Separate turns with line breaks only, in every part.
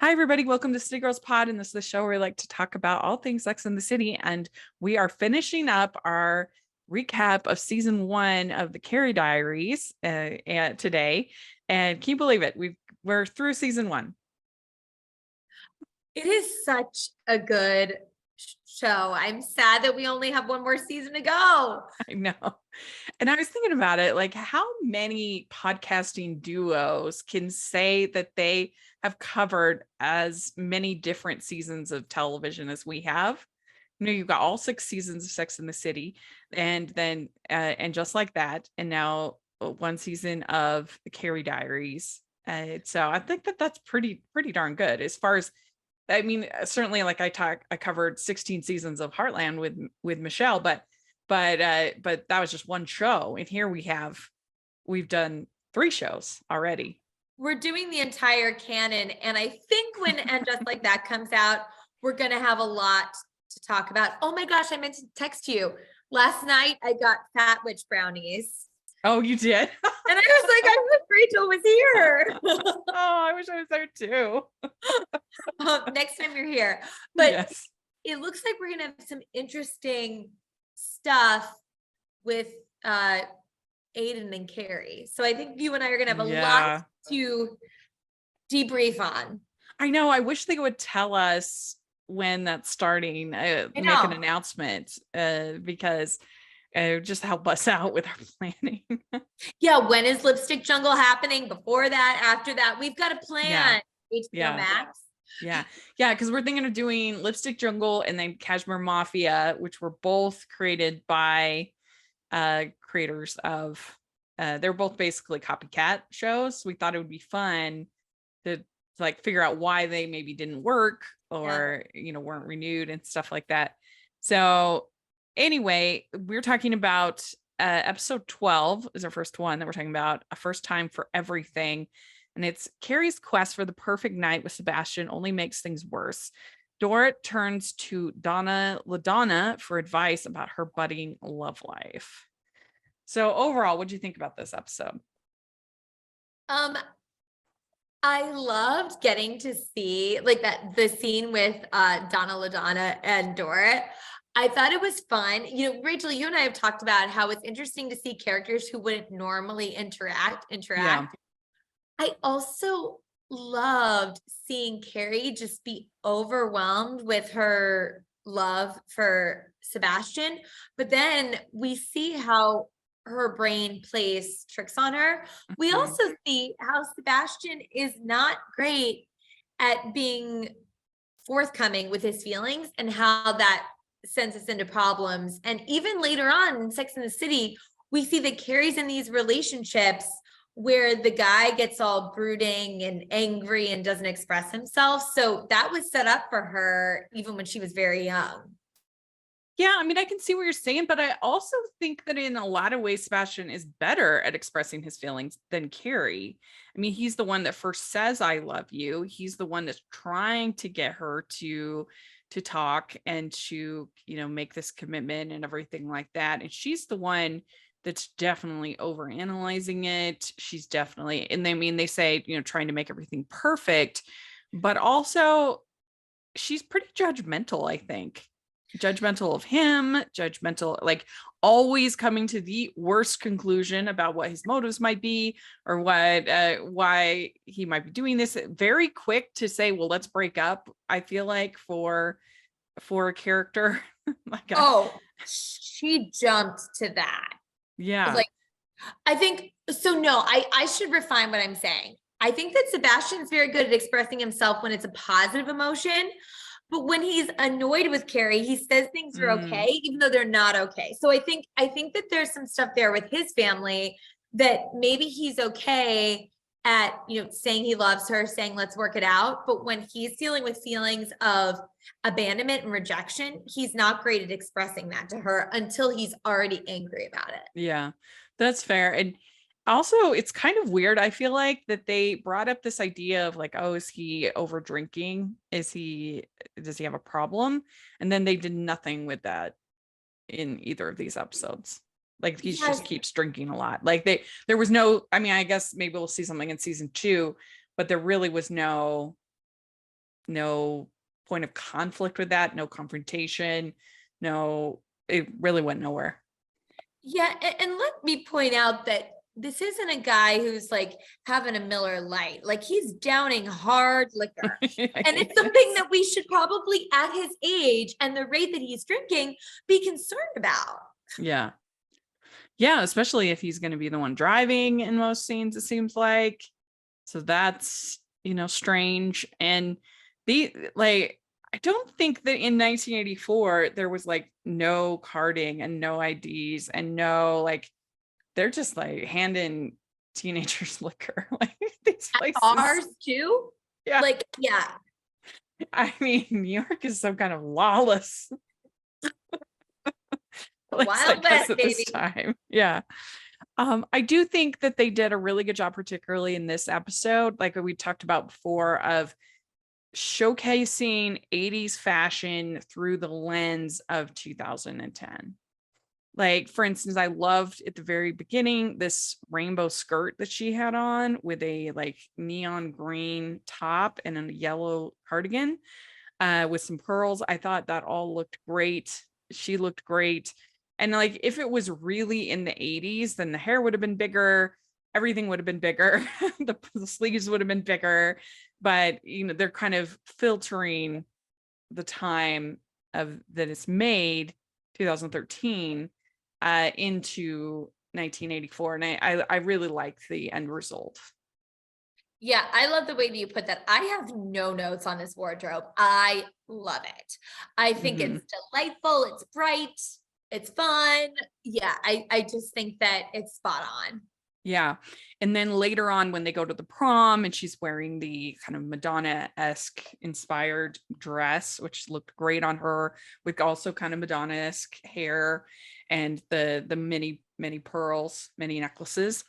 Hi, everybody. Welcome to City Girls Pod. And this is the show where we like to talk about all things Sex in the City. And we are finishing up our recap of season 1 of the Carrie Diaries today. And can you believe it? We're through season 1.
It is such a good show. I'm sad that we only have one more season to go.
I know. And I was thinking about it, like how many podcasting duos can say that they have covered as many different seasons of television as we have? You've got all 6 seasons of Sex in the City, and then and just like that, and now 1 season of the Carrie Diaries. So I think that that's pretty darn good as far as, I mean, certainly, like I covered 16 seasons of Heartland with Michelle, but that was just one show, and here we've done 3 shows already.
We're doing the entire canon, and I think when And Just Like That comes out, we're gonna have a lot to talk about. Oh my gosh, I meant to text you. Last night I got Fat Witch brownies.
Oh, you did?
And I was like, I wish Rachel was here.
Oh, I wish I was there too.
Next time you're here. But
yes.
It looks like we're gonna have some interesting stuff with Aiden and Carrie. So I think you and I are gonna have a lot to debrief on.
I know. I wish they would tell us when that's starting, make an announcement, because just help us out with our planning.
Yeah, when is Lipstick Jungle happening? Before that, after that? We've got a plan. HBO Max.
Yeah, because we're thinking of doing Lipstick Jungle and then Kashmir Mafia, which were both created by creators of they're both basically copycat shows. We thought it would be fun to like figure out why they maybe didn't work or weren't renewed and stuff like that. So anyway, we're talking about episode 12 is our first one that we're talking about, A First Time for Everything. And it's Carrie's quest for the perfect night with Sebastian only makes things worse. Dora turns to Donna LaDonna for advice about her budding love life. So overall, what do you think about this episode?
I loved getting to see like the scene with Donna LaDonna and Dora. I thought it was fun. Rachel, you and I have talked about how it's interesting to see characters who wouldn't normally interact. Yeah. I also loved seeing Carrie just be overwhelmed with her love for Sebastian, but then we see how her brain plays tricks on her. We also see how Sebastian is not great at being forthcoming with his feelings and how that sends us into problems. And even later on in Sex in the City, we see that Carrie's in these relationships where the guy gets all brooding and angry and doesn't express himself. So that was set up for her even when she was very young.
Yeah, I mean, I can see what you're saying, but I also think that in a lot of ways, Sebastian is better at expressing his feelings than Carrie. I mean, he's the one that first says, I love you. He's the one that's trying to get her to talk and to, make this commitment and everything like that. And she's the one that's definitely overanalyzing it. She's definitely, and they say, trying to make everything perfect, but also she's pretty judgmental, I think. Judgmental of him, judgmental, like always coming to the worst conclusion about what his motives might be or why he might be doing this. Very quick to say, well, let's break up. I feel like for a character.
She jumped to that.
Yeah.
I think so. No, I should refine what I'm saying. I think that Sebastian's very good at expressing himself when it's a positive emotion. But when he's annoyed with Carrie, he says things are okay, even though they're not okay. So I think that there's some stuff there with his family that maybe he's okay at, saying he loves her, saying, let's work it out. But when he's dealing with feelings of abandonment and rejection, he's not great at expressing that to her until he's already angry about it.
Yeah, that's fair. And also, it's kind of weird. I feel like that they brought up this idea of like, oh, is he over drinking? Does he have a problem? And then they did nothing with that in either of these episodes. Like he just keeps drinking a lot. Like there was no, I mean, I guess maybe we'll see something in season 2, but there really was no no point of conflict with that, no confrontation, no, it really went nowhere.
Yeah, and let me point out that this isn't a guy who's like having a Miller Lite. Like he's downing hard liquor. And it's something that we should probably at his age and the rate that he's drinking be concerned about.
Yeah. Yeah, especially if he's going to be the one driving in most scenes, it seems like. So that's, strange. And I don't think that in 1984 there was like no carding and no IDs and no like, they're just like handing teenagers liquor like these places.
Ours too.
Yeah.
Like, yeah.
I mean, New York is some kind of lawless place,
Wild West,
at
baby.
this time. Yeah. I do think that they did a really good job, particularly in this episode, like we talked about before, of showcasing 80s fashion through the lens of 2010. Like, for instance, I loved at the very beginning this rainbow skirt that she had on with a like neon green top and a yellow cardigan with some pearls. I thought that all looked great. She looked great. And like, if it was really in the 80s, then the hair would have been bigger. Everything would have been bigger. The sleeves would have been bigger. But, they're kind of filtering the time of that it's made, 2013, into 1984. And I really liked the end result.
Yeah, I love the way that you put that. I have no notes on this wardrobe. I love it. I think it's delightful. It's bright. It's fun. Yeah, I just think that it's spot on.
Yeah. And then later on, when they go to the prom and she's wearing the kind of Madonna-esque inspired dress, which looked great on her, with also kind of Madonna-esque hair and the many pearls, many necklaces.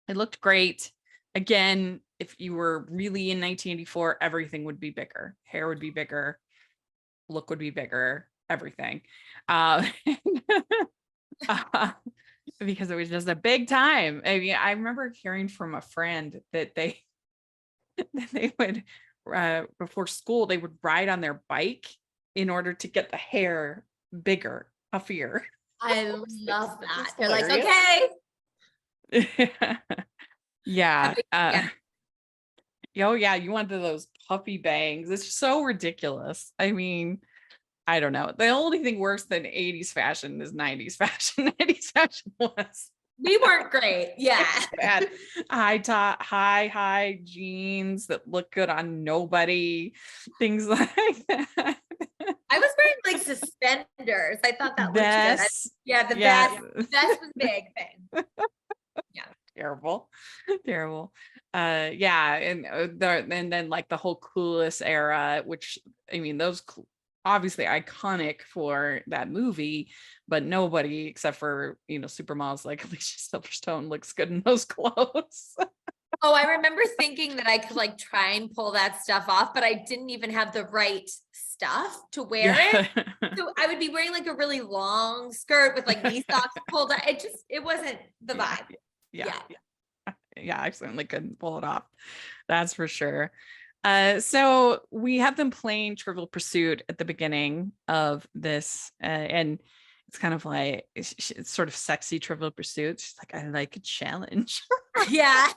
It looked great. Again, if you were really in 1984, everything would be bigger. Hair would be bigger. Look would be bigger. Everything. Because it was just a big time. I mean, I remember hearing from a friend that they would before school they would ride on their bike in order to get the hair bigger, puffier.
I love that. They're like, okay.
Yeah.
Yeah.
Oh yeah, you wanted those puffy bangs. It's so ridiculous. I mean, I don't know. The only thing worse than 80s fashion is 90s fashion. 90s fashion was
We weren't great. Yeah.
bad. High jeans that look good on nobody. Things like that.
I was wearing like suspenders. I thought that looked good. Yeah, the vest was big thing. Yeah.
Terrible. Yeah. And then like the whole Clueless era, which I mean, those obviously iconic for that movie, but nobody except for supermodels like Alicia Silverstone looks good in those clothes.
Oh, I remember thinking that I could like try and pull that stuff off, but I didn't even have the right stuff to wear it. So I would be wearing like a really long skirt with like knee socks pulled out. It wasn't the vibe.
Yeah, I certainly couldn't pull it off. That's for sure. So we have them playing Trivial Pursuit at the beginning of this, and it's kind of like it's sort of sexy Trivial Pursuit. She's like, I like a challenge.
Yeah.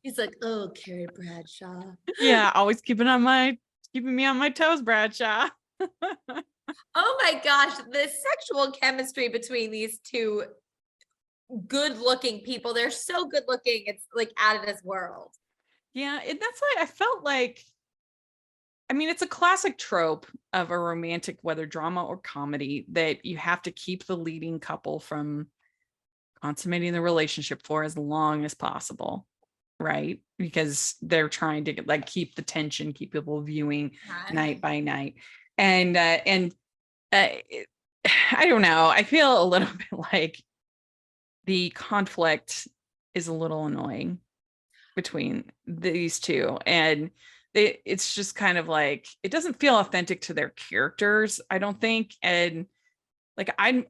He's like, oh, Carrie Bradshaw.
Yeah, always keeping me on my toes, Bradshaw.
Oh my gosh, the sexual chemistry between these two good-looking people. They're so good looking. It's like out of this world.
Yeah, and that's why I felt like, I mean, it's a classic trope of a romantic, whether drama or comedy, that you have to keep the leading couple from consummating the relationship for as long as possible, right? Because they're trying to like keep the tension, keep people viewing night by night. And I don't know. I feel a little bit like the conflict is a little annoying between these two, and it's just kind of it doesn't feel authentic to their characters, I don't think. And like I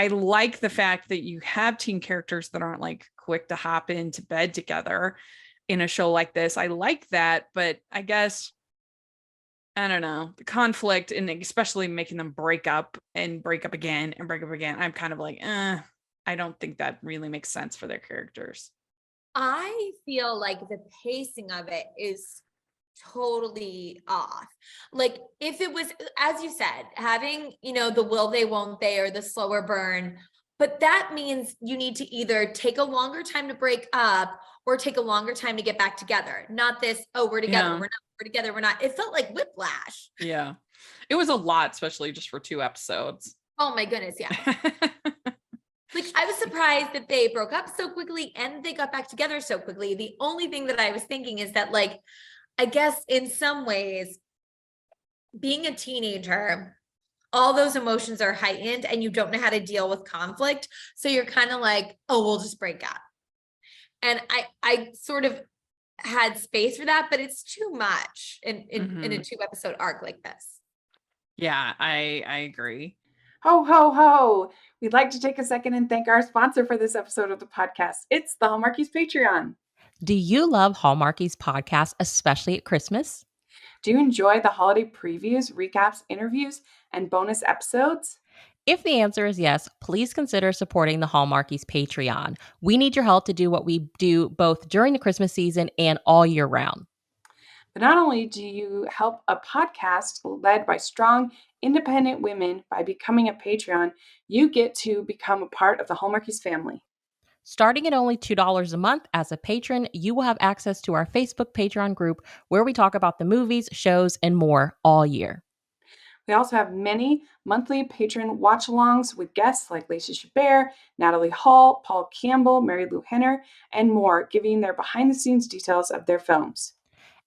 like the fact that you have teen characters that aren't like quick to hop into bed together, in a show like this. I like that, but I guess I don't know, the conflict and especially making them break up and break up again and break up again. I'm kind of like, I don't think that really makes sense for their characters.
I feel like the pacing of it is totally off. Like if it was, as you said, having, the will they, won't they, or the slower burn, but that means you need to either take a longer time to break up or take a longer time to get back together. Not this, oh, we're together,
Yeah.
we're not, we're together, we're not. It felt like whiplash.
Yeah. It was a lot, especially just for 2 episodes.
Oh my goodness, yeah. Like I was surprised that they broke up so quickly and they got back together so quickly. The only thing that I was thinking is that, like, I guess in some ways, being a teenager, all those emotions are heightened and you don't know how to deal with conflict. So you're kind of like, oh, we'll just break up. And I sort of had space for that, but it's too much in a 2-episode arc like this.
Yeah, I agree.
Ho, ho, ho. We'd like to take a second and thank our sponsor for this episode of the podcast. It's the Hallmarkies Patreon.
Do you love Hallmarkies podcast, especially at Christmas?
Do you enjoy the holiday previews, recaps, interviews, and bonus episodes?
If the answer is yes, please consider supporting the Hallmarkies Patreon. We need your help to do what we do both during the Christmas season and all year round.
But not only do you help a podcast led by strong, independent women by becoming a Patreon, you get to become a part of the Hallmarkies family.
Starting at only $2 a month as a patron, you will have access to our Facebook Patreon group where we talk about the movies, shows, and more all year.
We also have many monthly patron watch-alongs with guests like Lacey Chabert, Natalie Hall, Paul Campbell, Mary Lou Henner, and more, giving their behind-the-scenes details of their films.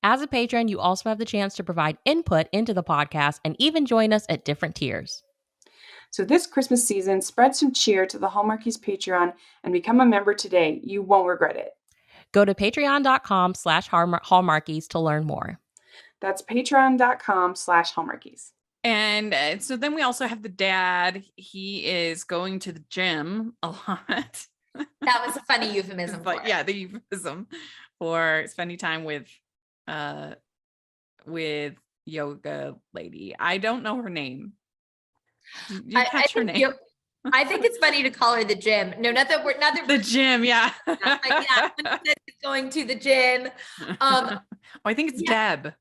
As a patron, you also have the chance to provide input into the podcast and even join us at different tiers.
So this Christmas season, spread some cheer to the Hallmarkies Patreon and become a member today. You won't regret it.
Go to patreon.com/Hallmarkies to learn more.
That's patreon.com/Hallmarkies.
And so then we also have the dad. He is going to the gym a lot.
That was a funny euphemism.
But yeah, the euphemism for spending time with yoga lady. I don't know her name. Did you catch her name?
I think it's funny to call her the gym. No, not that
the gym. Yeah.
Yeah, going to the gym.
I think it's Deb.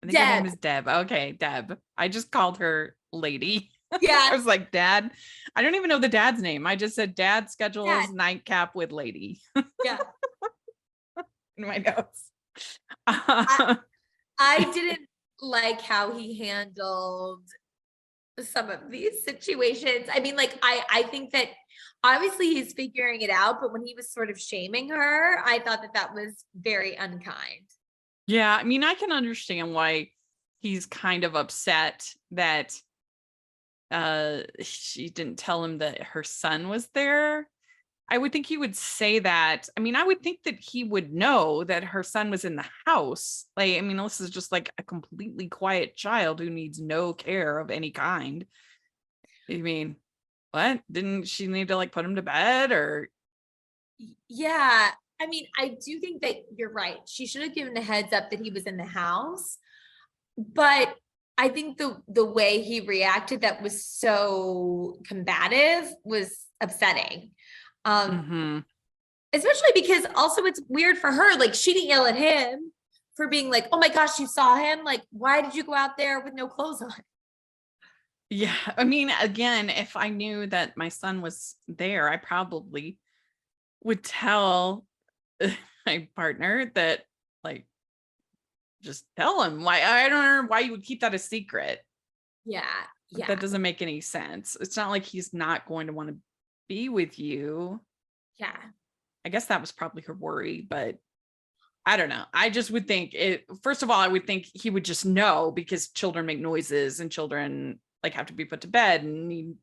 I think her name is Deb. Okay, Deb. I just called her lady.
Yeah.
I was like, Dad. I don't even know the dad's name. I just said dad schedules nightcap with lady.
Yeah.
In my notes.
I didn't like how he handled some of these situations. I mean, like, I think that obviously he's figuring it out, but when he was sort of shaming her, I thought that was very unkind.
Yeah, I mean, I can understand why he's kind of upset that she didn't tell him that her son was there. I would think he would say that. I mean, I would think that he would know that her son was in the house. Like, I mean, this is just like a completely quiet child who needs no care of any kind. I mean, what? Didn't she need to like put him to bed or?
Yeah. I mean, I do think that you're right. She should have given a heads up that he was in the house, but I think the way he reacted that was so combative was upsetting. Especially because also it's weird for her. Like, she didn't yell at him for being like, oh my gosh, you saw him. Like, why did you go out there with no clothes on?
Yeah. I mean, again, if I knew that my son was there, I probably would tell my partner that, like, just tell him. Why? I don't know why you would keep that a secret.
Yeah. Yeah.
That doesn't make any sense. It's not like he's not going to want to be with you.
Yeah.
I guess that was probably her worry, but I don't know. I just would think it, first of all, I would think he would just know because children make noises and children like have to be put to bed and need,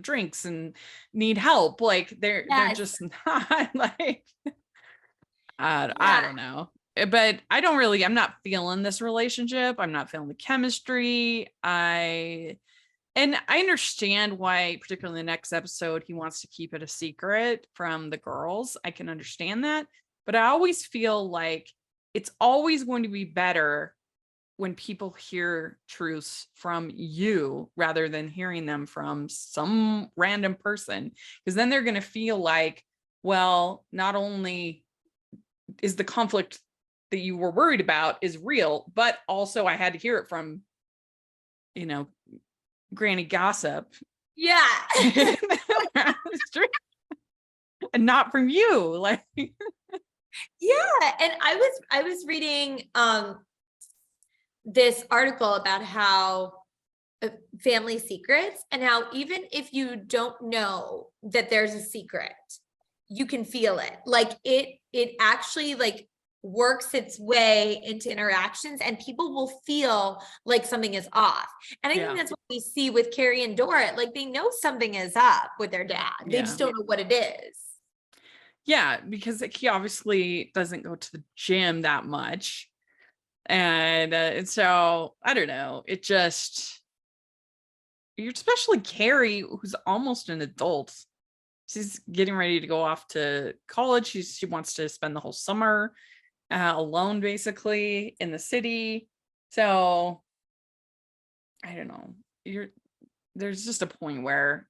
drinks and need help. Like they're just not like, I don't know. But I'm not feeling this relationship. I'm not feeling the chemistry. And I understand why, particularly in the next episode, he wants to keep it a secret from the girls. I can understand that. But I always feel like it's always going to be better when people hear truths from you rather than hearing them from some random person, because then they're going to feel like, well, not only is the conflict that you were worried about is real, but also I had to hear it from, granny gossip.
Yeah.
And not from you. Like,
Yeah. And I was reading this article about how family secrets, and how even if you don't know that there's a secret, you can feel it. Like it actually like works its way into interactions, and people will feel like something is off. And I think that's what we see with Carrie and Dorrit. Like they know something is up with their dad. They just don't know what it is.
Yeah, because he obviously doesn't go to the gym that much. And so I don't know. It just, especially Carrie, who's almost an adult. She's getting ready to go off to college. She wants to spend the whole summer alone, basically, in the city. So I don't know. There's just a point where,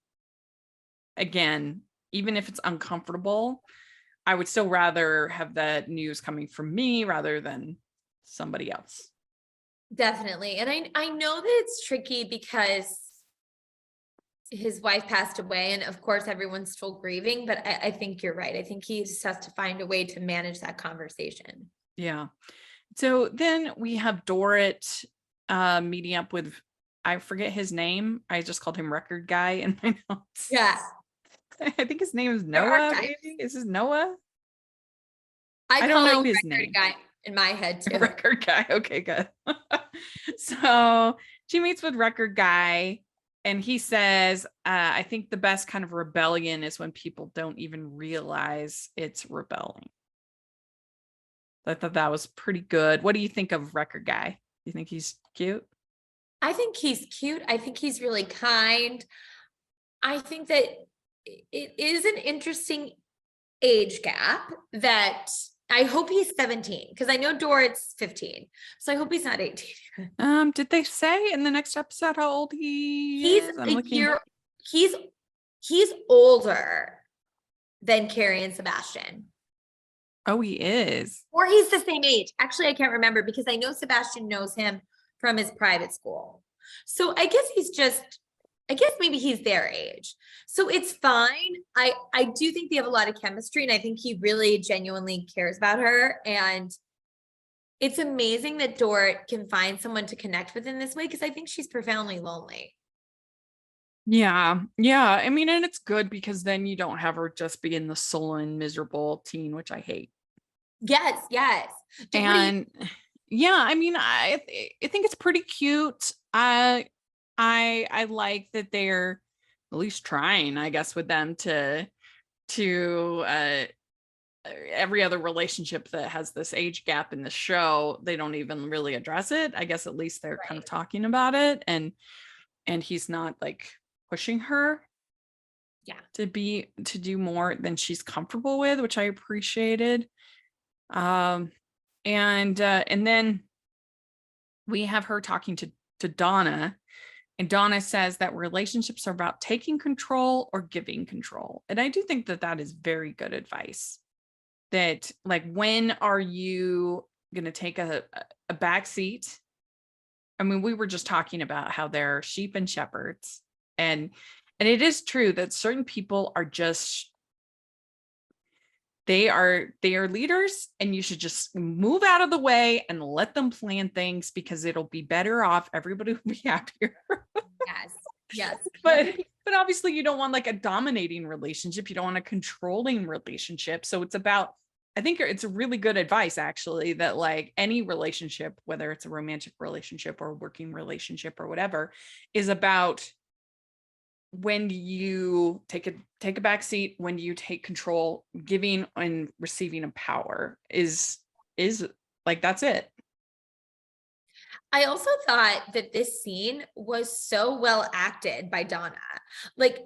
again, even if it's uncomfortable, I would still rather have that news coming from me rather than somebody else.
Definitely. And I know that it's tricky because his wife passed away, and of course everyone's still grieving, but I think you're right. I think he just has to find a way to manage that conversation.
Yeah. So then we have Dorrit meeting up with, I forget his name. I just called him Record Guy in my notes.
Yeah.
I think his name is Noah. Maybe is this Noah?
I
don't know
him
his
Record
name.
Guy in my head too.
Record Guy. Okay, good. So she meets with Record Guy, and he says, I think the best kind of rebellion is when people don't even realize it's rebelling. I thought that was pretty good. What do you think of Record Guy? You think he's cute?
I think he's cute. I think he's really kind. I think that it is an interesting age gap that I hope he's 17, because I know Dorrit's 15. So I hope he's not 18.
Did they say in the next episode how old he is? I'm looking.
He's older than Carrie and Sebastian.
Oh, he is.
Or he's the same age. Actually, I can't remember, because I know Sebastian knows him from his private school. So I guess maybe he's their age. So it's fine. I do think they have a lot of chemistry, and I think he really genuinely cares about her. And it's amazing that Dorrit can find someone to connect with in this way, because I think she's profoundly lonely.
Yeah. I mean, and it's good because then you don't have her just being the sullen, miserable teen, which I hate.
Yes.
And yeah, I mean, I think it's pretty cute. I like that they're at least trying, I guess, with them to every other relationship that has this age gap in the show, they don't even really address it. I guess at least they're kind of talking about it, and he's not like pushing her to do more than she's comfortable with, which I appreciated. And then we have her talking to Donna, and Donna says that relationships are about taking control or giving control. And I do think that that is very good advice. That, like, when are you going to take a back seat? I mean, we were just talking about how they're sheep and shepherds, and it is true that certain people are just, they are leaders, and you should just move out of the way and let them plan things, because it'll be better off. Everybody will be happier.
Yes.
But obviously you don't want like a dominating relationship. You don't want a controlling relationship. So it's about, I think it's a really good advice, actually, that like any relationship, whether it's a romantic relationship or a working relationship or whatever, is about when do you take a back seat, when do you take control, giving and receiving of power is like, that's it.
I also thought that this scene was so well acted by Donna. Like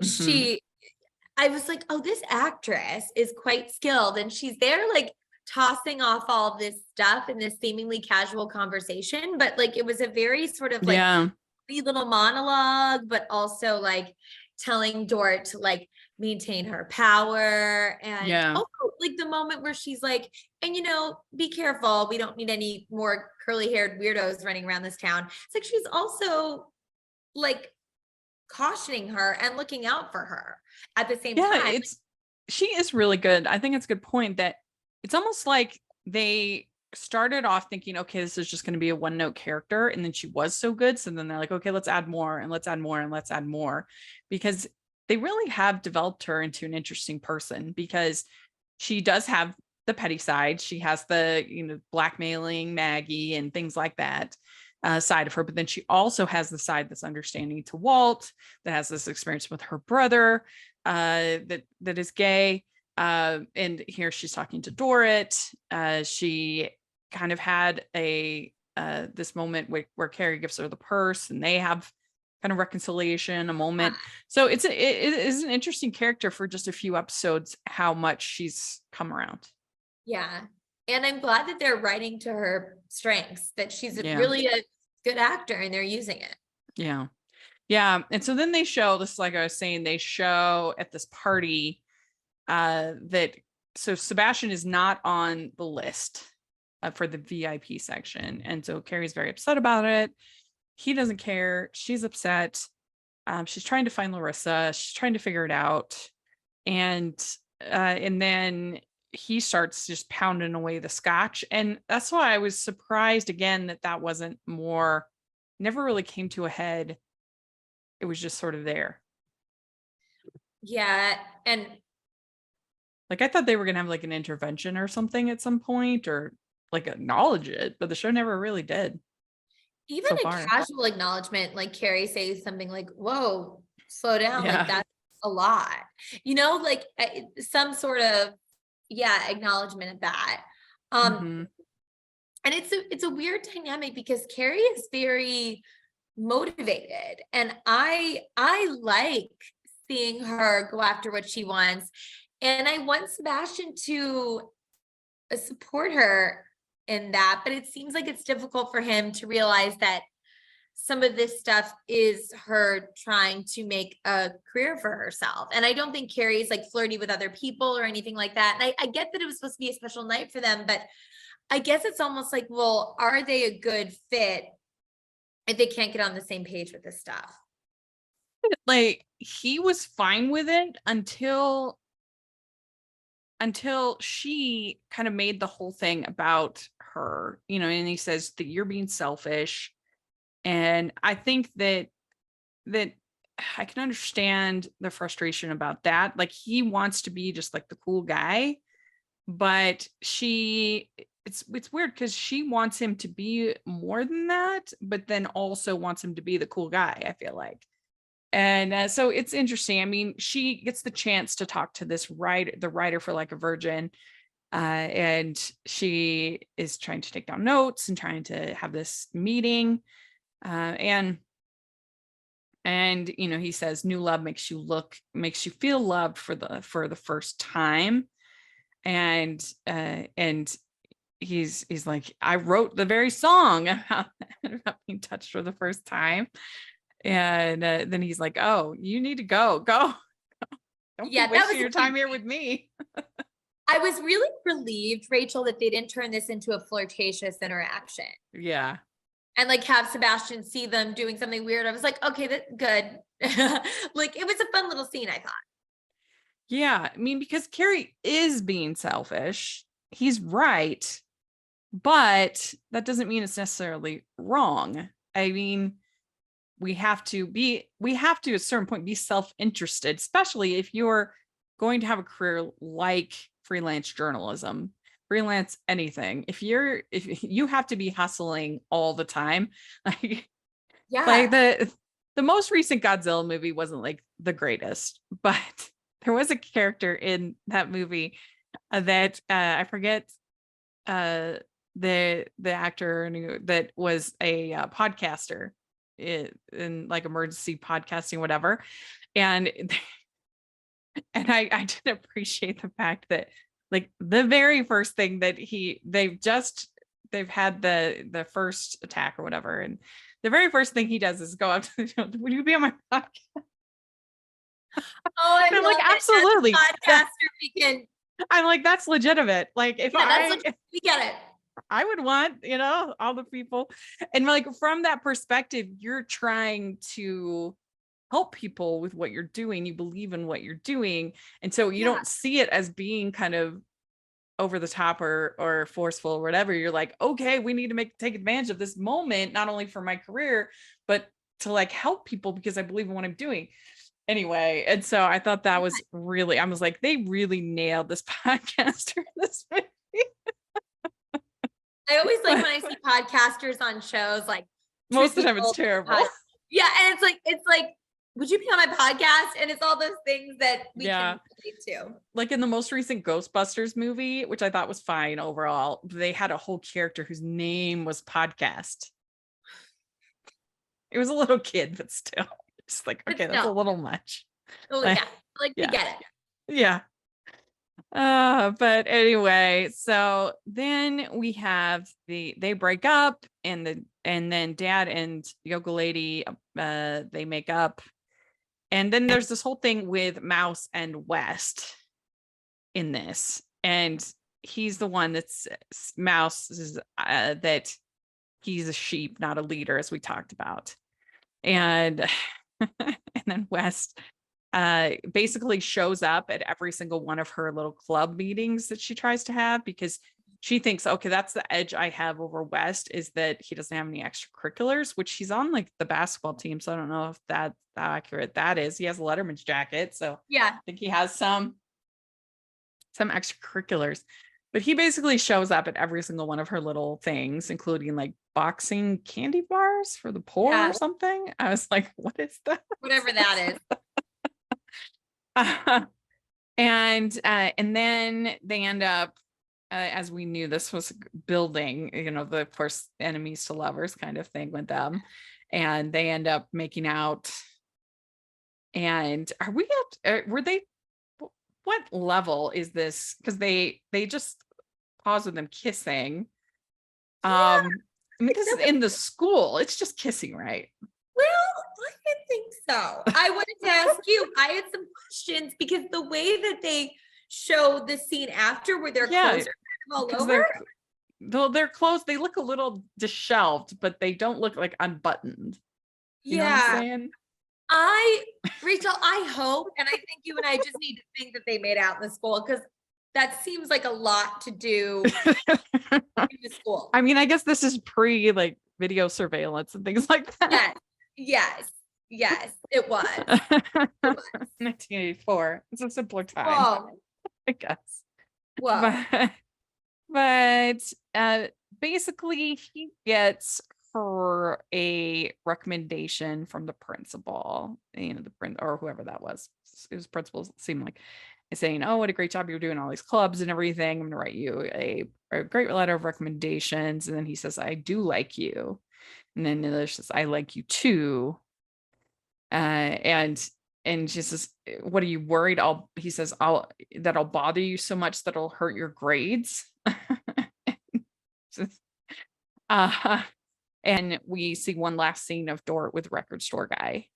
I was like, oh, this actress is quite skilled, and she's there like tossing off all of this stuff in this seemingly casual conversation, but like it was a very sort of like
Yeah.
wee little monologue, but also like telling Dort to like maintain her power. And
Yeah.
also like the moment where she's like, and be careful, we don't need any more curly haired weirdos running around this town. It's like she's also like cautioning her and looking out for her at the same
Yeah,
time.
she is really good. I think it's a good point that it's almost like they started off thinking, okay, this is just going to be a one note character. And then she was so good. So then they're like, okay, let's add more and let's add more and let's add more, because they really have developed her into an interesting person, because she does have the petty side. She has the, blackmailing Maggie and things like that side of her. But then she also has the side that's understanding to Walt, that has this experience with her brother that is gay. And here she's talking to Dorrit. She kind of had this moment where Carrie gives her the purse, and they have kind of reconciliation, a moment. So it is an interesting character for just a few episodes, how much she's come around.
Yeah. And I'm glad that they're writing to her strengths, that she's
Yeah.
really a good actor and they're using it.
Yeah. Yeah. And so then they show this, like I was saying, they show at this party that so Sebastian is not on the list for the VIP section. And so Carrie's very upset about it. He doesn't care. She's upset. She's trying to find Larissa. She's trying to figure it out. And then he starts just pounding away the scotch. And that's why I was surprised again that wasn't more, never really came to a head. It was just sort of there.
Yeah. And
like, I thought they were going to have like an intervention or something at some point, or like acknowledge it, but the show never really did.
even
So
a
far.
casual acknowledgement, like Carrie says something like, whoa, slow down.
Yeah.
Like that's a lot, like some sort of, acknowledgement of that.
Mhm.
And it's a weird dynamic because Carrie is very motivated, and I like seeing her go after what she wants. And I want Sebastian to support her in that, but it seems like it's difficult for him to realize that some of this stuff is her trying to make a career for herself. And I don't think Carrie's like flirty with other people or anything like that. And I get that it was supposed to be a special night for them, but I guess it's almost like, well, are they a good fit if they can't get on the same page with this stuff?
Like, he was fine with it until she kind of made the whole thing about her, and he says that you're being selfish. And I think that I can understand the frustration about that. Like, he wants to be just like the cool guy, but it's weird because she wants him to be more than that, but then also wants him to be the cool guy, I feel like. And so it's interesting. I mean, she gets the chance to talk to the writer for Like a Virgin, and she is trying to take down notes and trying to have this meeting, and he says new love makes you feel loved for the first time. And he's like, I wrote the very song about being touched for the first time. And then he's like, oh, you need to go don't be wasting your time here with me.
I was really relieved, Rachel, that they didn't turn this into a flirtatious interaction.
Yeah.
And like have Sebastian see them doing something weird. I was like, okay, that's good. Like it was a fun little scene, I thought.
Yeah. I mean, because Carrie is being selfish. He's right. But that doesn't mean it's necessarily wrong. I mean, we have to at a certain point be self-interested, especially if you're going to have a career like freelance journalism, freelance anything. If you have to be hustling all the time, like the most recent Godzilla movie wasn't like the greatest, but there was a character in that movie that I forget the actor that was a podcaster in like emergency podcasting, whatever. And I didn't appreciate the fact that Like the very first thing that they've had the first attack or whatever, and the very first thing he does is go up to would you be on my podcast?
Oh,
And I'm like, absolutely.
Podcaster, we can.
I'm like, that's legitimate. Like if
we get it.
I would want, all the people. And like from that perspective, you're trying to help people with what you're doing. You believe in what you're doing. And so you don't see it as being kind of over the top or forceful or whatever. You're like, okay, we need to take advantage of this moment, not only for my career, but to like help people because I believe in what I'm doing. Anyway, and so I thought that was really, I was like, they really nailed this podcaster in this movie.
I always like when I see podcasters on shows, like
most of the time it's terrible.
Yeah. And it's like, would you be on my podcast? And it's all those things that we can relate to.
Like in the most recent Ghostbusters movie, which I thought was fine overall, they had a whole character whose name was Podcast. It was a little kid, but still. It's like, okay, that's a little much.
Oh, yeah. Like, we get it.
Yeah. But anyway, so then we have they break up and then Dad and Yoga Lady, they make up. And then there's this whole thing with Mouse and West in this. And he's the one that's Mouse is that he's a sheep, not a leader, as we talked about. And and then West basically shows up at every single one of her little club meetings that she tries to have because she thinks, okay, that's the edge I have over West is that he doesn't have any extracurriculars, which he's on like the basketball team. So I don't know if that's how accurate that is. He has a Letterman's jacket. So
yeah,
I think he has some extracurriculars. But he basically shows up at every single one of her little things, including like boxing candy bars for the poor or something. I was like, what is that?
Whatever that is.
And then they end up, as we knew, this was building, the of course enemies to lovers kind of thing with them, and they end up making out. And were they? What level is this? Because they just pause with them kissing. I mean, this is in the school. It's just kissing, right?
Well, I didn't think so. I wanted to ask you. I had some questions because the way that they show the scene after where their clothes are kind of all over.
Their clothes, they look a little disheveled, but they don't look like unbuttoned. You know what I'm saying?
Rachel, I hope, and I think you and I just need to think that they made out in the school because that seems like a lot to do in the school.
I mean, I guess this is pre like video surveillance and things like that.
Yes, it was.
1984. It's a simpler time.
Whoa.
I guess.
Whoa.
But basically he gets her a recommendation from the principal, the or whoever that was. It was principal, seemed like, saying, oh, what a great job you're doing, all these clubs and everything. I'm gonna write you a great letter of recommendations. And then he says, I do like you. And then there's this, I like you too. And she says, what are you worried? He says, I'll bother you so much that it'll hurt your grades. And we see one last scene of Dort with record store guy.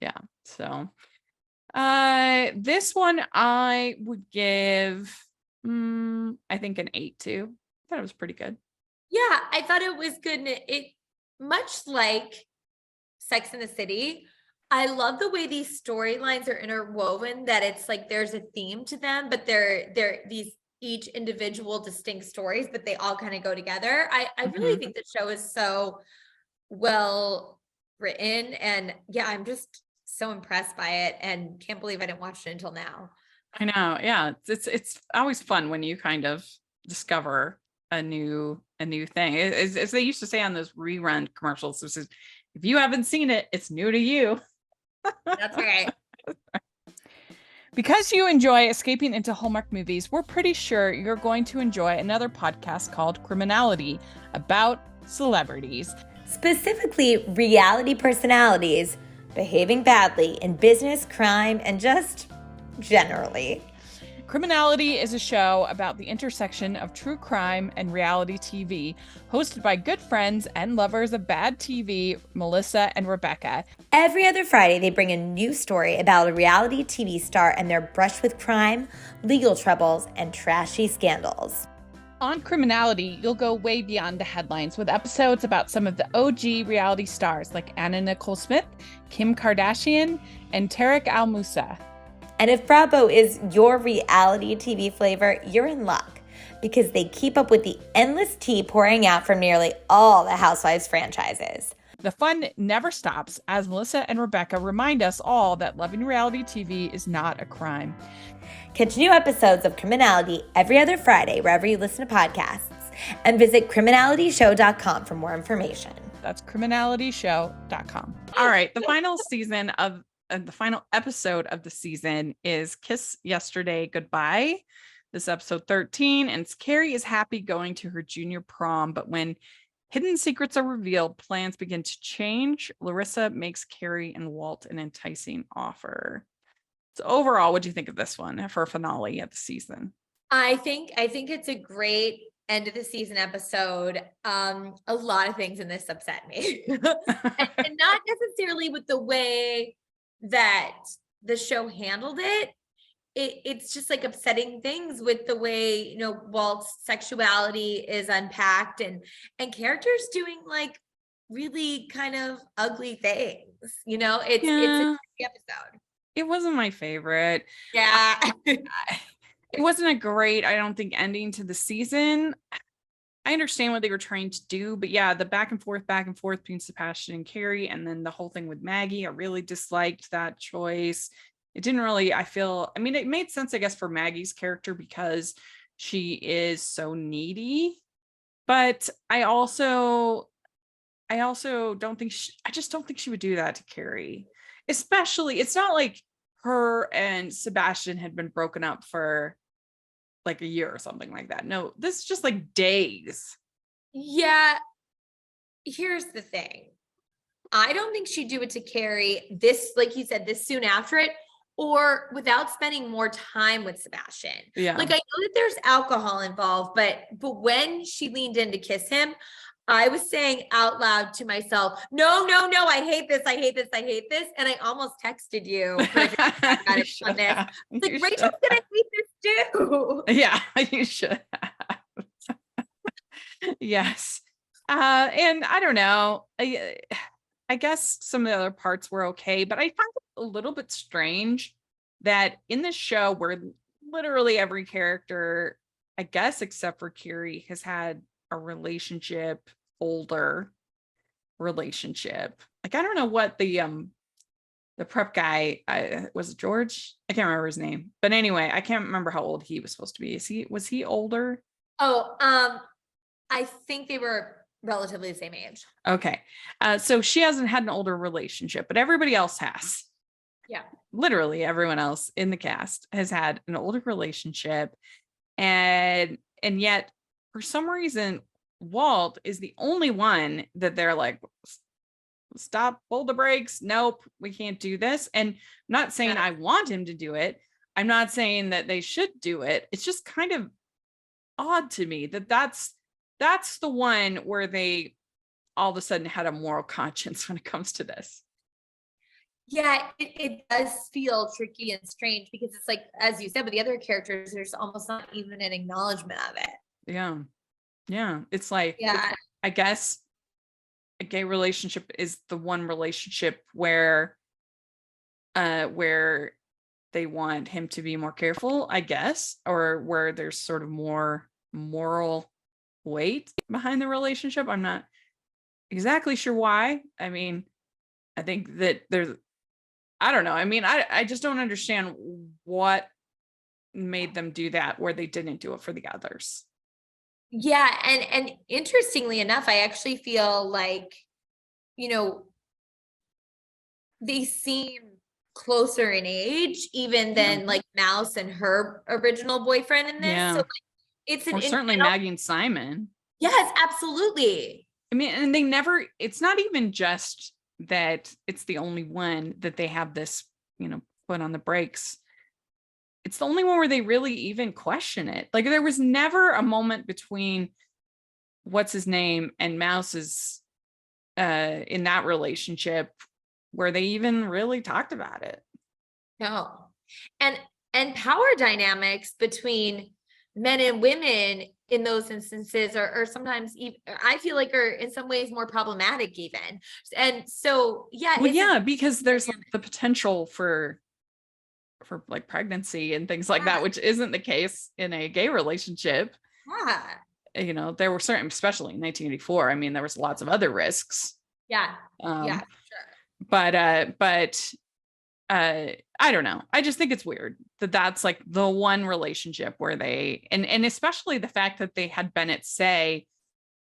Yeah. So this one I would give, I think an 8 to. I thought it was pretty good.
Yeah, I thought it was good. And it much like Sex and the City, I love the way these storylines are interwoven, that it's like there's a theme to them, but they're these each individual distinct stories, but they all kind of go together. I really think the show is so well written, and I'm just so impressed by it and can't believe I didn't watch it until now.
I know. Yeah. It's always fun when you kind of discover a new thing. As they used to say on those rerun commercials, this is, if you haven't seen it, it's new to you.
That's right.
Because you enjoy escaping into Hallmark movies, we're pretty sure you're going to enjoy another podcast called Criminality about celebrities.
Specifically, reality personalities behaving badly in business, crime, and just generally.
Criminality is a show about the intersection of true crime and reality TV, hosted by good friends and lovers of bad TV, Melissa and Rebecca.
Every other Friday, they bring a new story about a reality TV star and their brush with crime, legal troubles, and trashy scandals.
On Criminality, you'll go way beyond the headlines with episodes about some of the OG reality stars like Anna Nicole Smith, Kim Kardashian, and Tarek Al Moussa.
And if Bravo is your reality TV flavor, you're in luck, because they keep up with the endless tea pouring out from nearly all the Housewives franchises.
The fun never stops as Melissa and Rebecca remind us all that loving reality TV is not a crime.
Catch new episodes of Criminality every other Friday wherever you listen to podcasts, and visit criminalityshow.com for more information.
That's criminalityshow.com. All right, the final episode of the season is Kiss Yesterday Goodbye. This episode 13, and Carrie is happy going to her junior prom, but when hidden secrets are revealed, plans begin to change. Larissa makes Carrie and Walt an enticing offer. So overall, what do you think of this one for a finale of the season?
I think it's a great end of the season episode. A lot of things in this upset me, and not necessarily with the way that the show handled it. It's just like upsetting things with the way, Walt's sexuality is unpacked and characters doing like really kind of ugly things. It's a crazy episode.
It wasn't my favorite.
Yeah.
It wasn't a great, I don't think, ending to the season. I understand what they were trying to do, but yeah, the back and forth between Sebastian and Carrie, and then the whole thing with Maggie, I really disliked that choice. It didn't really, it made sense, I guess, for Maggie's character because she is so needy, but I also don't think I just don't think she would do that to Carrie. Especially, it's not like her and Sebastian had been broken up for like a year or something like that. No, this is just like days.
Yeah. Here's the thing. I don't think she'd do it to Carrie this, like you said, this soon after it, or without spending more time with Sebastian.
Yeah.
Like, I know that there's alcohol involved, but when she leaned in to kiss him, I was saying out loud to myself, no, I hate this. And I almost texted you. On this. Like, Rachel's gonna hate this too.
Yeah, you should have. Yes. And I don't know. I guess some of the other parts were okay, but I find it a little bit strange that in this show where literally every character, I guess, except for Carrie, has had a older relationship. Like, I don't know what the prep guy, was George? I can't remember his name. But anyway, I can't remember how old he was supposed to be. Was he older?
Oh, I think they were relatively the same age.
Okay. So she hasn't had an older relationship, but everybody else has.
Yeah.
Literally everyone else in the cast has had an older relationship. And yet, for some reason, Walt is the only one that they're like, stop, pull the brakes. Nope, we can't do this. And I'm not saying I want him to do it. I'm not saying that they should do it. It's just kind of odd to me that's the one where they all of a sudden had a moral conscience when it comes to this.
Yeah, it does feel tricky and strange because it's like, as you said, with the other characters, there's almost not even an acknowledgement of it.
Yeah. It's like, I guess a gay relationship is the one relationship where they want him to be more careful, I guess, or where there's sort of more moral weight behind the relationship. I'm not exactly sure why. I mean, I think that I don't know. I mean, I just don't understand what made them do that where they didn't do it for the others.
Yeah. And interestingly enough, I actually feel like, they seem closer in age even than like Mouse and her original boyfriend in this.
Yeah.
So like, it's
certainly Maggie and Simon.
Yes, absolutely.
I mean, and it's not even just that it's the only one that they have this, put on the brakes. it's the only one where they really even question it. Like there was never a moment between what's his name and Mouse's in that relationship where they even really talked about it.
No. And power dynamics between men and women in those instances are sometimes even, I feel like, are in some ways more problematic even. And so, yeah.
Well, yeah, because there's the potential for like pregnancy and things like that, which isn't the case in a gay relationship.
Yeah.
You know, there were certain, especially in 1984. I mean, there was lots of other risks.
Yeah. Yeah, sure.
But I don't know. I just think it's weird that that's like the one relationship where they, and especially the fact that they had Bennett say,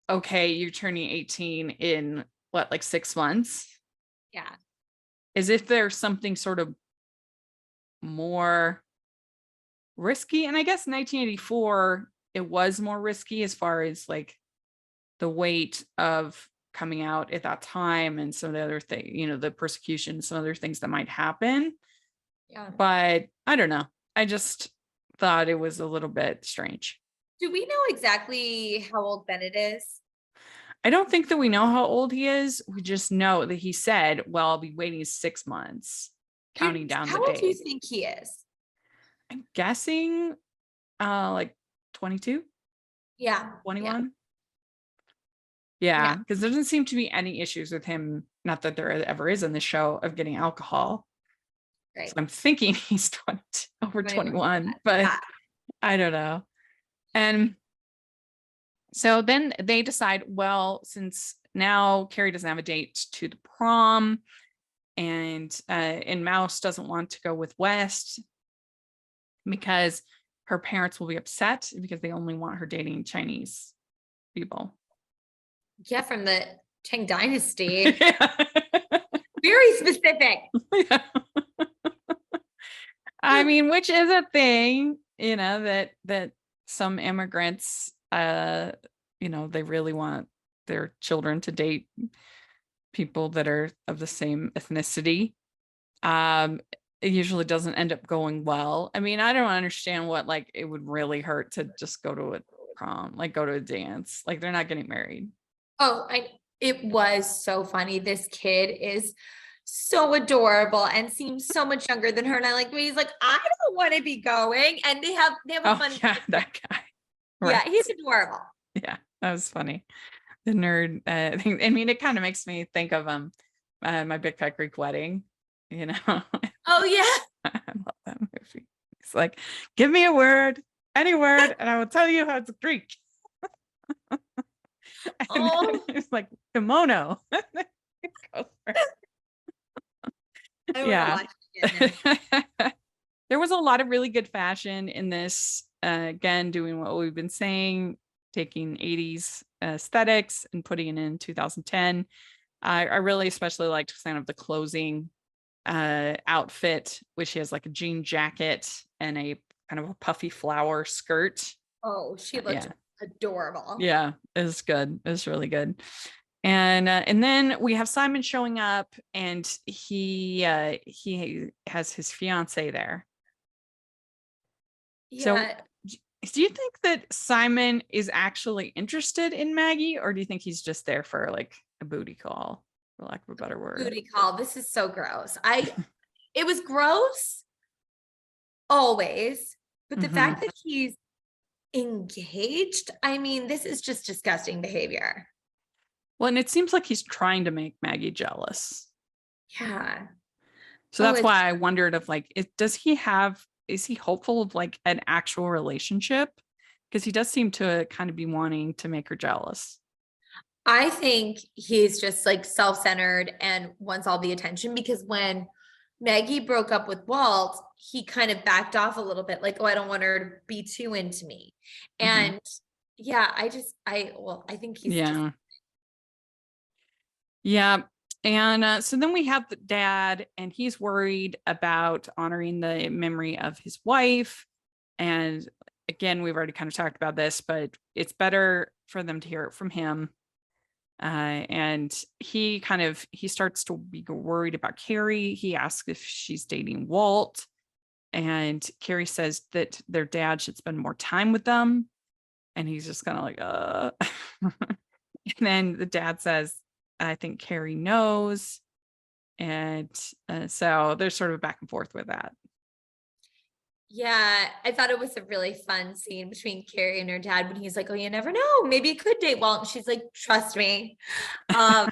okay, you're turning 18 in what, like 6 months?
Yeah.
As if there's something sort of more risky. And I guess 1984, it was more risky as far as like the weight of coming out at that time and some of the other things, you know, the persecution, some other things that might happen.
Yeah.
But I don't know. I just thought it was a little bit strange.
Do we know exactly how old Bennett is?
I don't think that we know how old he is. We just know that he said, well, I'll be waiting 6 months, counting down the
How old do you
days.
think he is?
I'm guessing like 22,
Yeah.
21. Yeah, because there doesn't seem to be any issues with him. Not that there ever is in the show, of getting alcohol.
Right.
So I'm thinking he's 20, over 21, but
Yeah.
I don't know. And so then they decide, well, since now Carrie doesn't have a date to the prom, and Mouse doesn't want to go with West because her parents will be upset because they only want her dating Chinese people.
Yeah, from the Tang Dynasty.
Yeah.
Very specific.
Yeah. I mean, which is a thing, you know, that some immigrants, you know, they really want their children to date people that are of the same ethnicity. It usually doesn't end up going well. I mean, I don't understand what, like, it would really hurt to just go to a prom, like go to a dance. Like, they're not getting married.
Oh, it was so funny. This kid is so adorable and seems so much younger than her. And I like, he's like, I don't want to be going. And they have a fun.
Yeah, that guy.
Right. Yeah, he's adorable.
Yeah, that was funny. The nerd thing. I mean, it kind of makes me think of My Big Fat Greek Wedding, you know.
Oh yeah.
I love that movie. It's like, give me a word, any word, and I will tell you how it's Greek.
Oh.
It's like kimono. Yeah. There was a lot of really good fashion in this. Again, doing what we've been saying, taking 80s aesthetics and putting it in 2010. I really especially liked kind of the closing outfit, which has like a jean jacket and a kind of a puffy flower skirt.
Oh, she looked adorable.
Yeah, it was good. It was really good. And then we have Simon showing up, and he has his fiance there.
Yeah.
So do you think that Simon is actually interested in Maggie, or do you think he's just there for like a booty call, for lack of a better word?
Booty call. This is so gross. It was gross always, but the fact that he's engaged, I mean, this is just disgusting behavior.
Well, and it seems like he's trying to make Maggie jealous.
Yeah.
So that's why I wondered if like, is he hopeful of like an actual relationship? Because he does seem to kind of be wanting to make her jealous.
I think he's just like self-centered and wants all the attention, because when Maggie broke up with Walt, he kind of backed off a little bit, like, oh, I don't want her to be too into me. And yeah, I think he's just.
Yeah. And so then we have the dad, and he's worried about honoring the memory of his wife. And again, we've already kind of talked about this, but it's better for them to hear it from him. And he starts to be worried about Carrie. He asks if she's dating Walt. And Carrie says that their dad should spend more time with them. And he's just kind of like, And then the dad says, I think Carrie knows. And so there's sort of back and forth with that.
Yeah, I thought it was a really fun scene between Carrie and her dad when he's like, "Oh, you never know, maybe it could date Walt." And she's like, "Trust me." Um,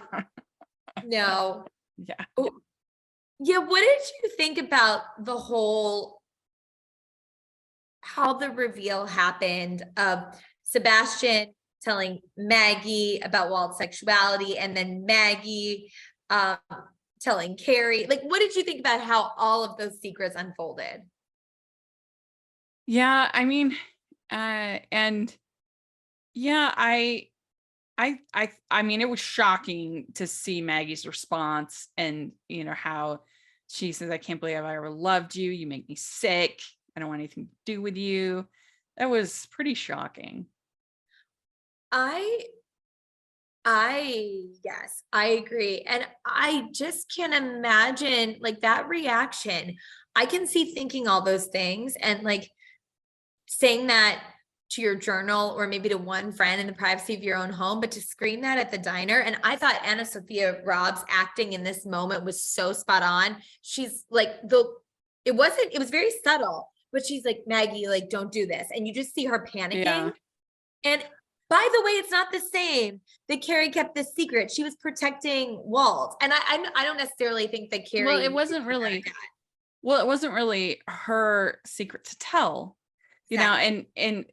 no.
Yeah.
Oh, yeah, what did you think about the whole how the reveal happened of Sebastian telling Maggie about Walt's sexuality and then Maggie um telling Carrie? Like, what did you think about how all of those secrets unfolded?
Yeah. I mean, and yeah, I mean, it was shocking to see Maggie's response and, how she says, I can't believe I ever loved you. You make me sick. I don't want anything to do with you. That was pretty shocking.
I yes, I agree. And I just can't imagine like that reaction. I can see thinking all those things and like saying that to your journal or maybe to one friend in the privacy of your own home, but to scream that at the diner. And I thought Anna Sophia Robb's acting in this moment was so spot on. She's like it was very subtle, but she's like, Maggie, like, don't do this. And you just see her panicking.
Yeah.
And by the way, it's not the same that Carrie kept this secret. She was protecting Walt. And I don't necessarily think that Carrie.
Well, it wasn't really her secret to tell,
Exactly.
and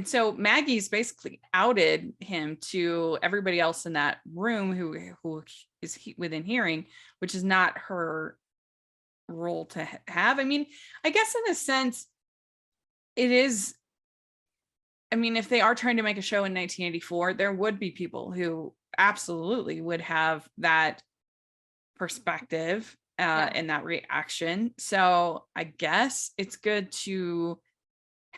so Maggie's basically outed him to everybody else in that room who is within hearing, which is not her role to have. I mean, I guess in a sense it is. I mean, if they are trying to make a show in 1984, there would be people who absolutely would have that perspective and that reaction. So I guess it's good to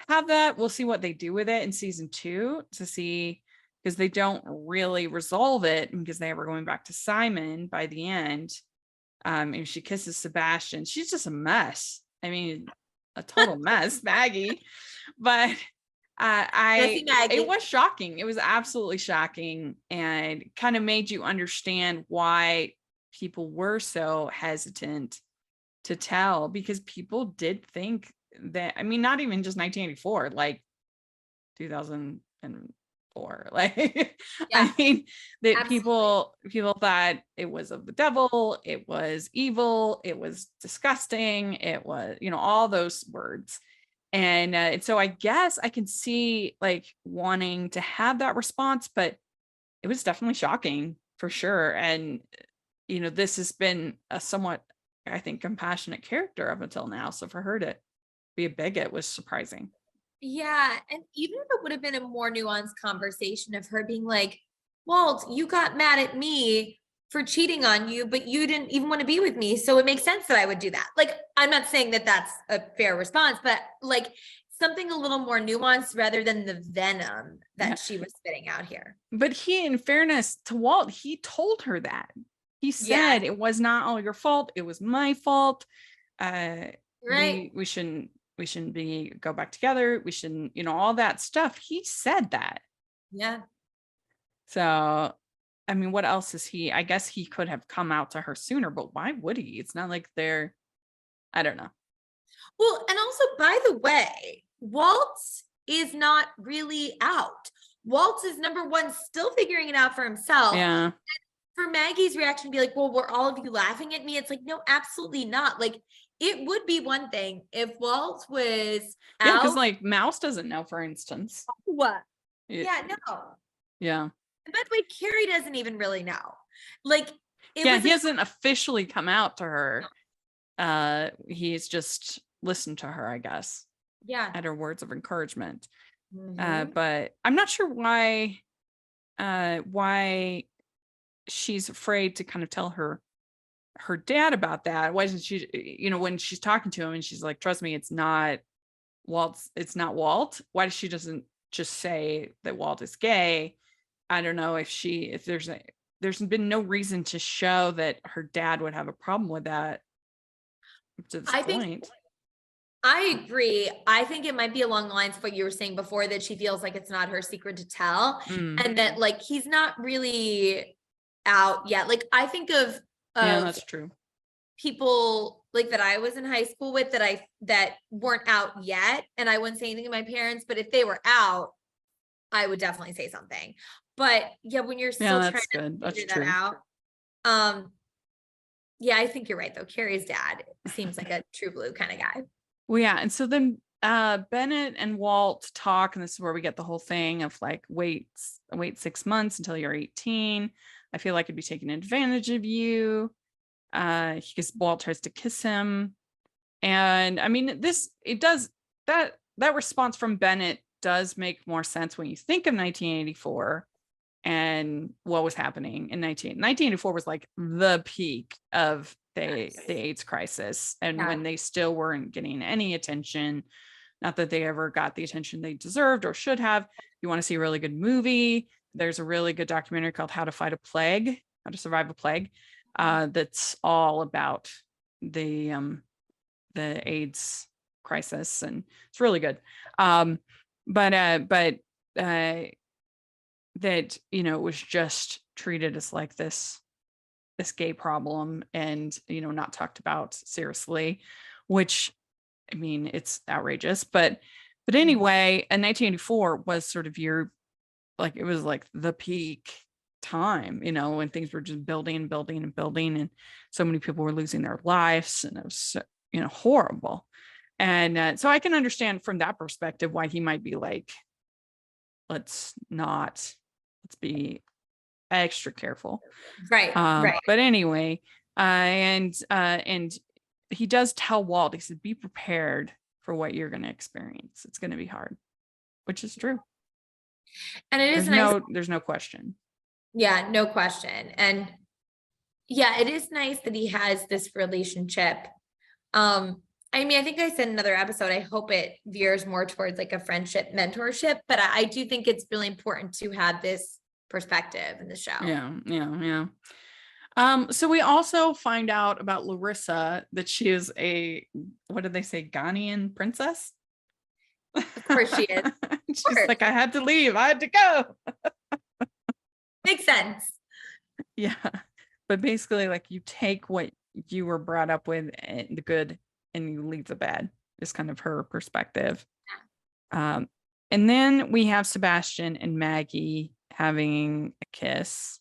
have that. We'll see what they do with it in season 2 to see, because they don't really resolve it because they were going back to Simon by the end. And she kisses Sebastian. She's just a mess. I mean, a total mess, Maggie. But it was shocking. It was absolutely shocking and kind of made you understand why people were so hesitant to tell, because people did think that, I mean, not even just 1984, like 2004, like
Yeah,
I mean, that
absolutely.
people thought it was of the devil, it was evil, it was disgusting, it was, all those words. And so I guess I can see like wanting to have that response, but it was definitely shocking for sure. And, this has been a somewhat, I think, compassionate character up until now. So for her to be a bigot was surprising.
Yeah. And even if it would have been a more nuanced conversation of her being like, Walt, you got mad at me for cheating on you, but you didn't even want to be with me. So it makes sense that I would do that. Like, I'm not saying that that's a fair response, but like something a little more nuanced rather than the venom that
Yeah.
she was spitting out here.
But he, in fairness to Walt, he told her that. He said it was not all your fault. It was my fault.
Right.
We shouldn't go back together. We shouldn't, all that stuff. He said that.
Yeah.
So, I mean, what else is I guess he could have come out to her sooner, but why would he? It's not like I don't know.
Well, and also, by the way, Walt is not really out. Walt is number one, still figuring it out for himself.
Yeah.
For Maggie's reaction to be like, well, were all of you laughing at me? It's like, no, absolutely not. Like, it would be one thing if Walt was
Yeah,
out.
because like Mouse doesn't know, for instance.
What?
Yeah.
No.
Yeah.
And by the way, Carrie doesn't even really know. Like,
he hasn't officially come out to her. He's just listened to her, I guess.
Yeah.
At her words of encouragement.
Mm-hmm.
But I'm not sure why she's afraid to kind of tell her dad about that. Why isn't she, when she's talking to him and she's like, trust me, it's not Walt. Why does she doesn't just say that Walt is gay? I don't know if there's been no reason to show that her dad would have a problem with that to this point.
I agree. I think it might be along the lines of what you were saying before, that she feels like it's not her secret to tell, and that like he's not really out yet. Like I think of
Yeah, that's true.
people like that I was in high school with that weren't out yet, and I wouldn't say anything to my parents, but if they were out, I would definitely say something. But yeah, when you're still trying
that's
to
good. That's
figure
true.
that out, yeah, I think you're right though. Carrie's dad seems like a true blue kind of guy.
Well, yeah. And so then Bennett and Walt talk, and this is where we get the whole thing of like, wait 6 months until you're 18. I feel like I'd be taking advantage of you. Because Walt tries to kiss him. And I mean, that response from Bennett does make more sense when you think of 1984 and what was happening in 1984 was like the peak of the AIDS crisis, and when they still weren't getting any attention. Not that they ever got the attention they deserved or should have. If you want to see a really good movie, there's a really good documentary called How to Survive a Plague, that's all about the AIDS crisis, and it's really good. But that, it was just treated as like this gay problem, and not talked about seriously, which, I mean, it's outrageous. But anyway, in 1984 was sort of it was like the peak time, when things were just building and building and building, and so many people were losing their lives, and it was horrible. And so I can understand from that perspective why he might be like, let's be extra careful.
Right. Right.
But anyway, and he does tell Walt, he said, be prepared for what you're going to experience. It's going to be hard, which is true.
And it is
there's no question.
Yeah, no question. And yeah, it is nice that he has this relationship. I mean, I think I said in another episode, I hope it veers more towards like a friendship mentorship, but I do think it's really important to have this perspective in the show.
Yeah. So we also find out about Larissa, that she is what did they say, Ghanaian princess?
Of course she is.
She's like, I had to leave. I had to go.
Makes sense.
Yeah. But basically, like, you take what you were brought up with, and the good, and you leave the bad, is kind of her perspective. And then we have Sebastian and Maggie having a kiss.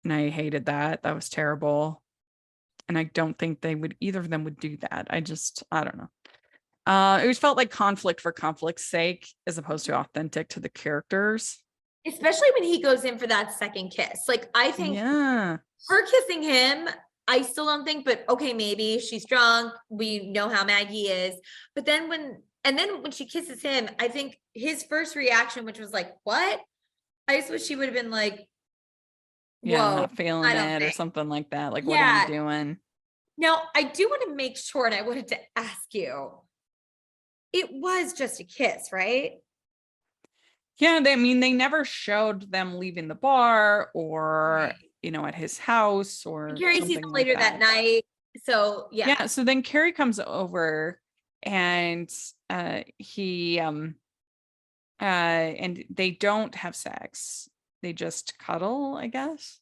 And I hated that. That was terrible. And I don't think either of them would do that. I don't know. It was felt like conflict for conflict's sake, as opposed to authentic to the characters.
Especially when he goes in for that second kiss. Like, I think her kissing him, I still don't think, but okay, maybe she's drunk. We know how Maggie is. But then when she kisses him, I think his first reaction, which was like, what? I just wish she would have been like, whoa,
not feeling it or something like that. Like, what are you doing?
Now, I do want to make sure, and I wanted to ask you, it was just a kiss, right?
Yeah, they never showed them leaving the bar or, at his house or
Carrie sees him later that night. So, yeah.
Yeah, so then Carrie comes over, and he and they don't have sex. They just cuddle, I guess.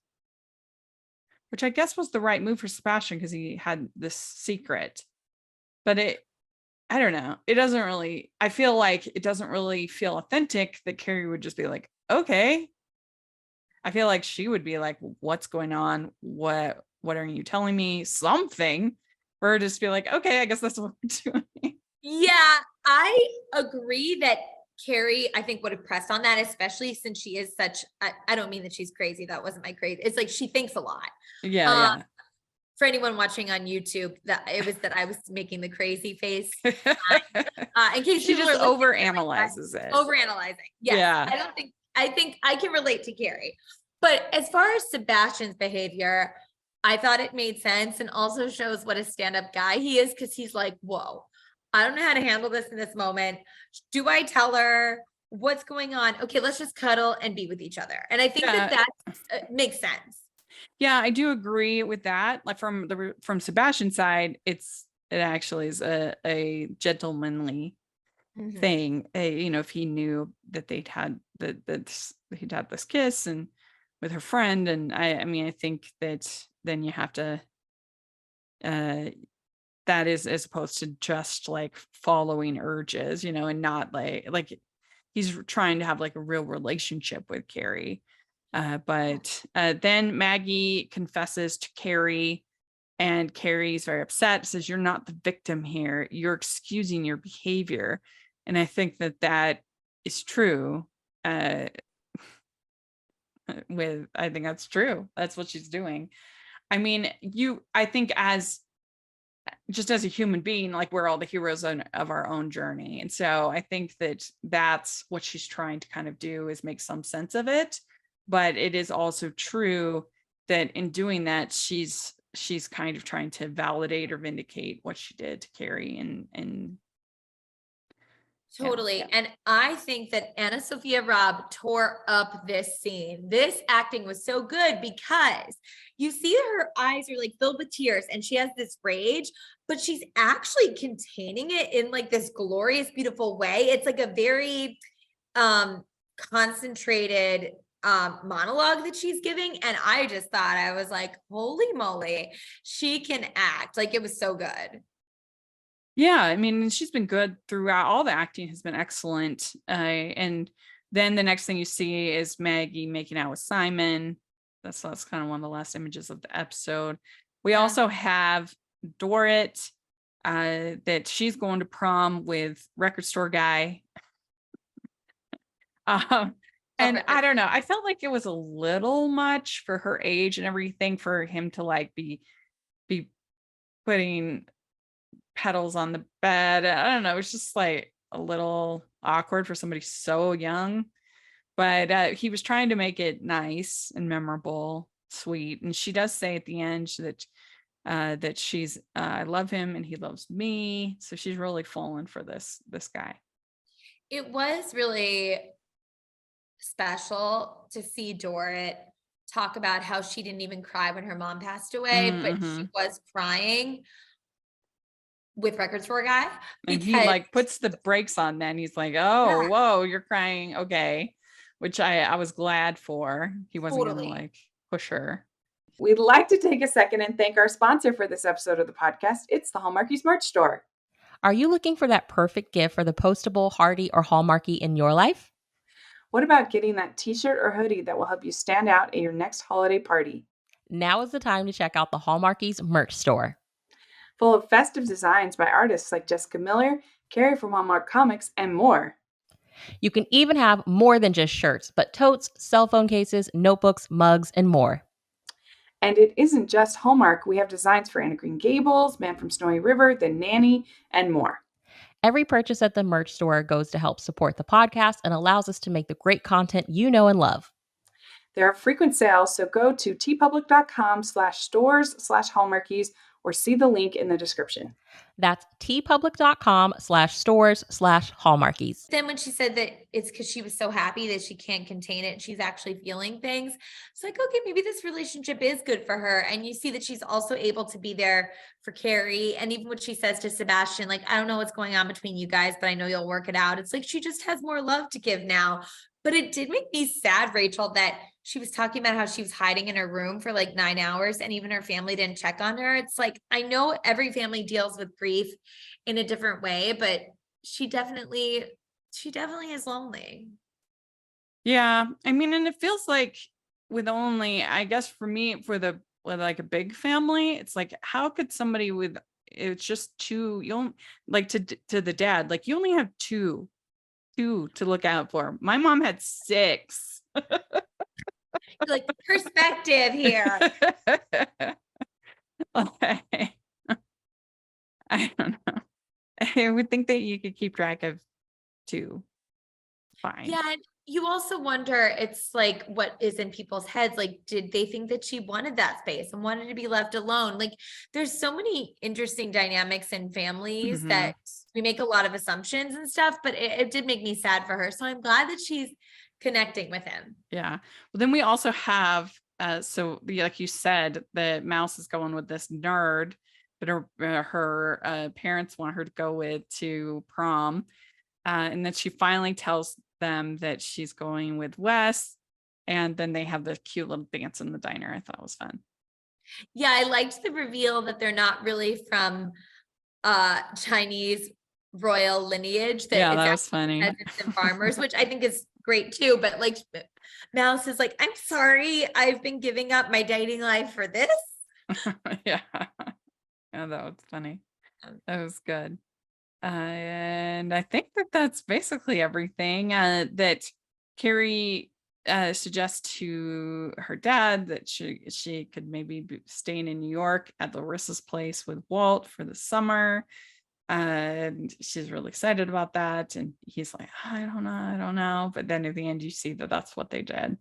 Which I guess was the right move for Sebastian, because he had this secret. But I don't know. I feel like it doesn't really feel authentic that Carrie would just be like, okay. I feel like she would be like, what's going on? What are you telling me? Something. For her to just be like, okay, I guess that's what we're doing.
Yeah, I agree that Carrie, I think, would have pressed on that, especially since she is such, I don't mean that she's crazy. That wasn't my crazy. It's like she thinks a lot.
Yeah.
For anyone watching on YouTube, that I was making the crazy face. In case
she just overanalyzes it.
Overanalyzing. Yes. Yeah. I think I can relate to Carrie. But as far as Sebastian's behavior, I thought it made sense, and also shows what a stand-up guy he is, because he's like, whoa, I don't know how to handle this in this moment. Do I tell her what's going on? Okay, let's just cuddle and be with each other. And I think that makes sense.
Yeah, I do agree with that. Like, from Sebastian's side, it's it actually is a gentlemanly
Mhm.
thing. If he knew that he'd had this kiss and with her friend, and I mean, I think that then you have to, uh, that is as opposed to just like following urges, and not like he's trying to have like a real relationship with Carrie. But then Maggie confesses to Carrie, and Carrie's very upset, says, "You're not the victim here. You're excusing your behavior." And I think that that is true. Uh, I think that's true. That's what she's doing. I mean, I think just as a human being, like we're all the heroes of our own journey. And so I think that that's what she's trying to kind of do, is make some sense of it. But it is also true that in doing that, she's kind of trying to validate or vindicate what she did to Carrie. And yeah.
Totally. And I think that Anna Sophia Robb tore up this scene. This acting was so good because you see her eyes are like filled with tears and she has this rage, but she's actually containing it in like this glorious, beautiful way. It's like a very concentrated monologue that she's giving. And I just thought, I was like, holy moly, she can act. Like, it was so good.
Yeah, I mean, she's been good throughout. All the acting has been excellent. And then the next thing you see is Maggie making out with Simon. That's kind of one of the last images of the episode. We
Yeah.
also have Dorrit, that she's going to prom with record store guy. And
Okay.
I don't know. I felt like it was a little much for her age and everything, for him to like be putting petals on the bed. I don't know. It's just like a little awkward for somebody so young. But he was trying to make it nice and memorable, sweet. And she does say at the end that she's I love him and he loves me. So she's really fallen for this guy.
It was really special to see Dorrit talk about how she didn't even cry when her mom passed away, but she was crying with record store guy
And he
because
like puts the brakes on then. He's like, "Oh,
yeah,
whoa, you're crying. Okay." Which I was glad for. He wasn't gonna
totally.
like push her.
We'd like to take a second and thank our sponsor for this episode of the podcast. It's the Hallmarkies merch store.
Are you looking for that perfect gift for the postable, Hardy, or Hallmarky in your life?
What about getting that t-shirt or hoodie that will help you stand out at your next holiday party?
Now is the time to check out the Hallmarkies merch store.
Full of festive designs by artists like Jessica Miller, Carrie from Hallmark Comics, and more.
You can even have more than just shirts, but totes, cell phone cases, notebooks, mugs, and more.
And it isn't just Hallmark. We have designs for Anna Green Gables, Man from Snowy River, The Nanny, and more.
Every purchase at the merch store goes to help support the podcast and allows us to make the great content you know and love.
There are frequent sales, so go to tpublic.com/stores/hallmarkies or see the link in the description.
That's tpublic.com/stores/hallmarkies.
Then when she said that it's because she was so happy that she can't contain it, she's actually feeling things. It's like, okay, maybe this relationship is good for her. And you see that she's also able to be there for Carrie. And even what she says to Sebastian, like, I don't know what's going on between you guys, but I know you'll work it out. It's like she just has more love to give now. But it did make me sad, Rachel, that she was talking about how she was hiding in her room for like 9 hours and even her family didn't check on her. It's like, I know every family deals with grief in a different way, but she definitely is lonely.
Yeah. I mean, and it feels like with only, I guess for me, with like a big family, it's like, how could somebody with, it's just two, you don't like to the dad, like you only have two to look out for. My mom had 6.
Like, perspective here.
Okay. I don't know. I would think that you could keep track of 2. Fine.
Yeah. And you also wonder, it's like, what is in people's heads? Like, did they think that she wanted that space and wanted to be left alone? Like, there's so many interesting dynamics in families that we make a lot of assumptions and stuff, but it did make me sad for her. So I'm glad that she's connecting with him.
Yeah. Well, then we also have, so like you said, the mouse is going with this nerd, but her parents want her to go with to prom. And then she finally tells them that she's going with Wes. And then they have the cute little dance in the diner. I thought it was fun.
Yeah, I liked the reveal that they're not really from Chinese royal lineage, that
Yeah,
it's
that was
actually
funny.
peasants and farmers, which I think is great too. But like Mouse is like, I'm sorry, I've been giving up my dating life for this.
Yeah. Yeah, that was funny. That was good. And I think that that's basically everything that Carrie suggests to her dad that she could maybe be staying in New York at Larissa's place with Walt for the summer. And she's really excited about that. And he's like, I don't know. But then at the end, you see that that's what they did.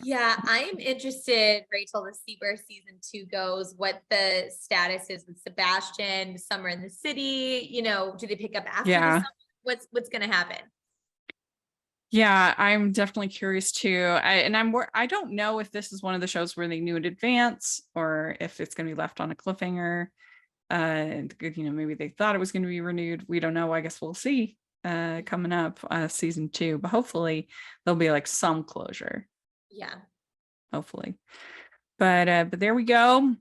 Yeah, I am interested, Rachel, to see where season 2 goes, what the status is with Sebastian, summer in the city, do they pick up after the
Yeah.
summer? What's gonna happen?
Yeah, I'm definitely curious too. I don't know if this is one of the shows where they knew in advance or if it's going to be left on a cliffhanger. And maybe they thought it was going to be renewed. We don't know. I guess we'll see coming up season 2, but hopefully there'll be like some closure.
Yeah.
Hopefully. But there we go.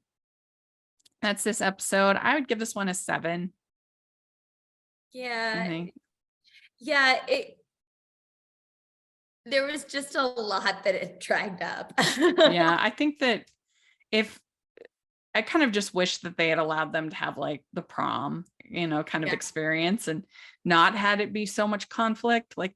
That's this episode. I would give this one a 7.
Yeah.
I think.
Yeah, there was just a lot that it dragged up.
Yeah, I think that if I kind of just wish that they had allowed them to have like the prom, kind of
Yeah.
experience and not had it be so much conflict. Like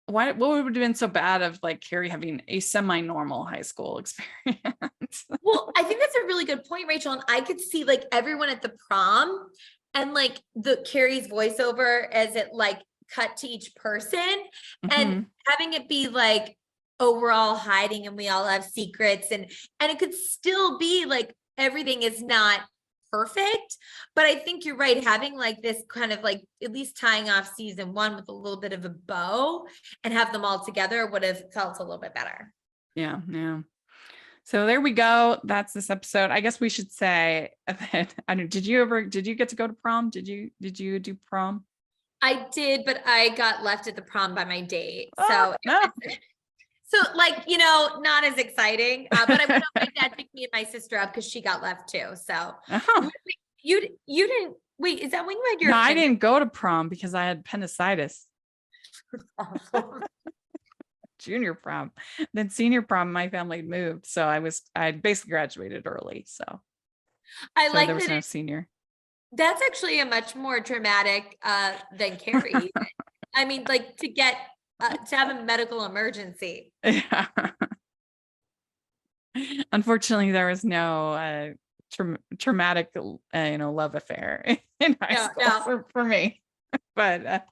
what would have been so bad of like Carrie having a semi-normal high school experience?
Well, I think that's a really good point, Rachel. And I could see like everyone at the prom and like the Carrie's voiceover as it like cut to each person and having it be like, oh, we're all hiding and we all have secrets, and it could still be like everything is not perfect. But I think you're right, having like this kind of like at least tying off season 1 with a little bit of a bow and have them all together would have felt a little bit better.
Yeah. So there we go. That's this episode. I guess we should say that did you get to go to prom? Did you do prom?
I did, but I got left at the prom by my date.
Oh, no.
So like, not as exciting, but I went up, my dad picked me and my sister up because she got left too. So you didn't, wait, is that when you had your?
No, I didn't go to prom because I had appendicitis. Junior prom, then senior prom, my family moved. So I basically graduated early. So
like
there was
that
no senior.
That's actually a much more dramatic than Carrie. I mean, like to have a medical emergency.
Yeah. Unfortunately, there was no traumatic, love affair in high school for me, but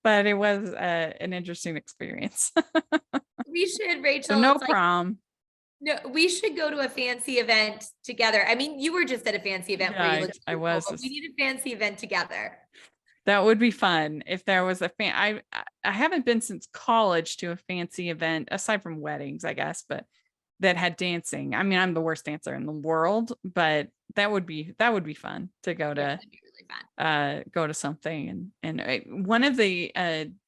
it was an interesting experience.
We should, Rachel.
So no prom.
No, we should go to a fancy event together. I mean, you were just at a fancy event where you looked.
I was.
But we need a fancy event together.
That would be fun if there was a I haven't been since college to a fancy event aside from weddings, I guess, but that had dancing. I mean, I'm the worst dancer in the world, but that would be fun to go to.
That'd be really fun.
Go to something and one of the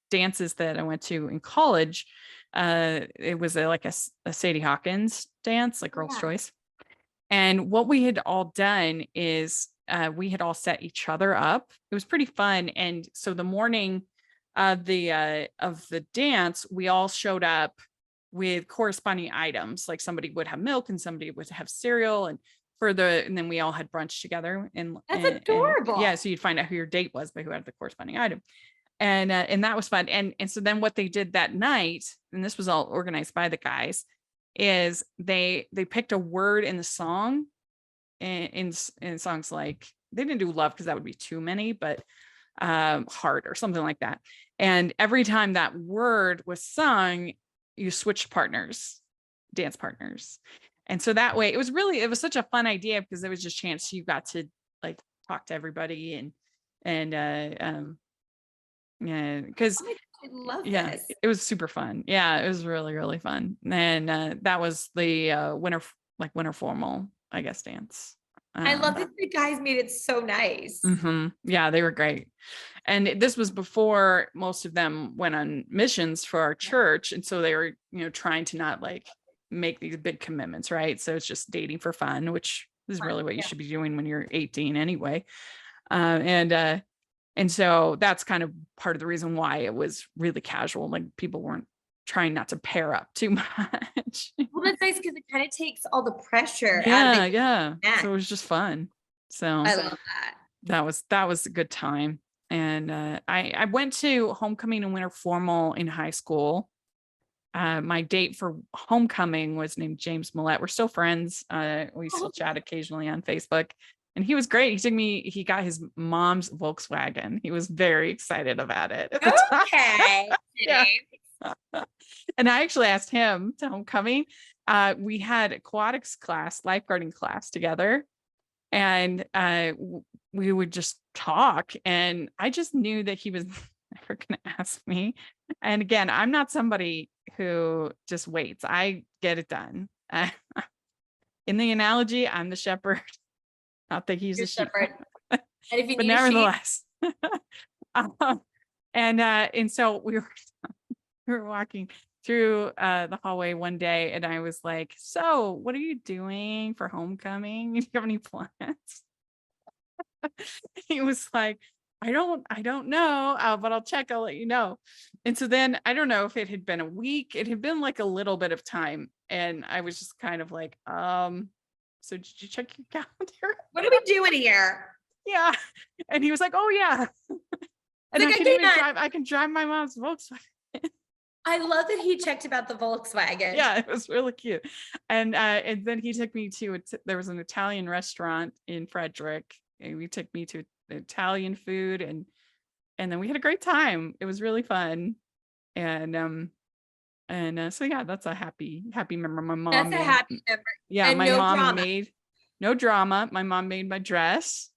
dances that I went to in college, it was like a Sadie Hawkins dance, like Girls' Choice. And what we had all done is we had all set each other up. It was pretty fun. And so the morning of the dance, we all showed up with corresponding items. Like somebody would have milk and somebody would have cereal, and then we all had brunch together. And
that's adorable.
Yeah, so you'd find out who your date was by who had the corresponding item. And that was fun. And so then what they did that night, and this was all organized by the guys, is they picked a word in the song, in songs like, they didn't do love because that would be too many, but heart or something like that. And every time that word was sung, you switched partners, dance partners. And so that way it was such a fun idea because there was just a chance you got to like talk to everybody and yeah, because
I love this.
It was super fun. Yeah, it was really, really fun. And that was the winter formal I guess, dance.
I love that the guys made it so nice.
Yeah, they were great. And this was before most of them went on missions for our church. And so they were, trying to not like make these big commitments, right? So it's just dating for fun, which is really what you should be doing when you're 18 anyway. And so that's kind of part of the reason why it was really casual. Like people weren't trying not to pair up too much.
Well, that's nice because it kind of takes all the pressure out of it.
Yeah. So it was just fun. So
I love that.
that was a good time. And I went to homecoming and winter formal in high school. My date for homecoming was named James Millette. We're still friends. We still chat occasionally on Facebook. And he was great. He got his mom's Volkswagen. He was very excited about it.
Okay.
Yeah. And I actually asked him to homecoming. We had aquatics class, lifeguarding class together. And we would just talk. And I just knew that he was never going to ask me. And again, I'm not somebody who just waits. I get it done. In the analogy, I'm the shepherd. Not that he's a shepherd.
And if you
but
need
nevertheless. And so we were walking through the hallway one day, and I was like, "So, what are you doing for homecoming? Do you have any plans?" He was like, I don't know, but I'll check. I'll let you know. And so then I don't know if it had been a week. It had been like a little bit of time, and I was just kind of like, so did you check your calendar?
What are we doing here?
Yeah. And he was like, oh yeah. And
like,
I can even drive. I can drive my mom's Volkswagen.
I love that he checked about the Volkswagen.
Yeah, it was really cute. And then he took me to there was an Italian restaurant in Frederick, and he took me to Italian food, and then we had a great time. It was really fun. And so yeah, that's a happy memory. My mom
That's a happy memory.
Yeah,
and
my
no
mom
drama.
made no drama. My mom made my dress.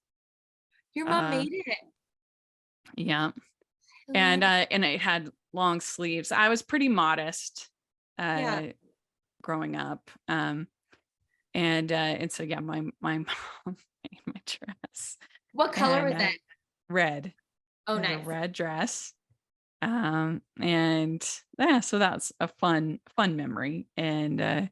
Your mom made it.
Yeah. And it had long sleeves. I was pretty modest growing up. And so yeah, my mom made my dress.
What color was it?
Red.
Oh, nice.
A red dress. And yeah, so that's a fun memory. And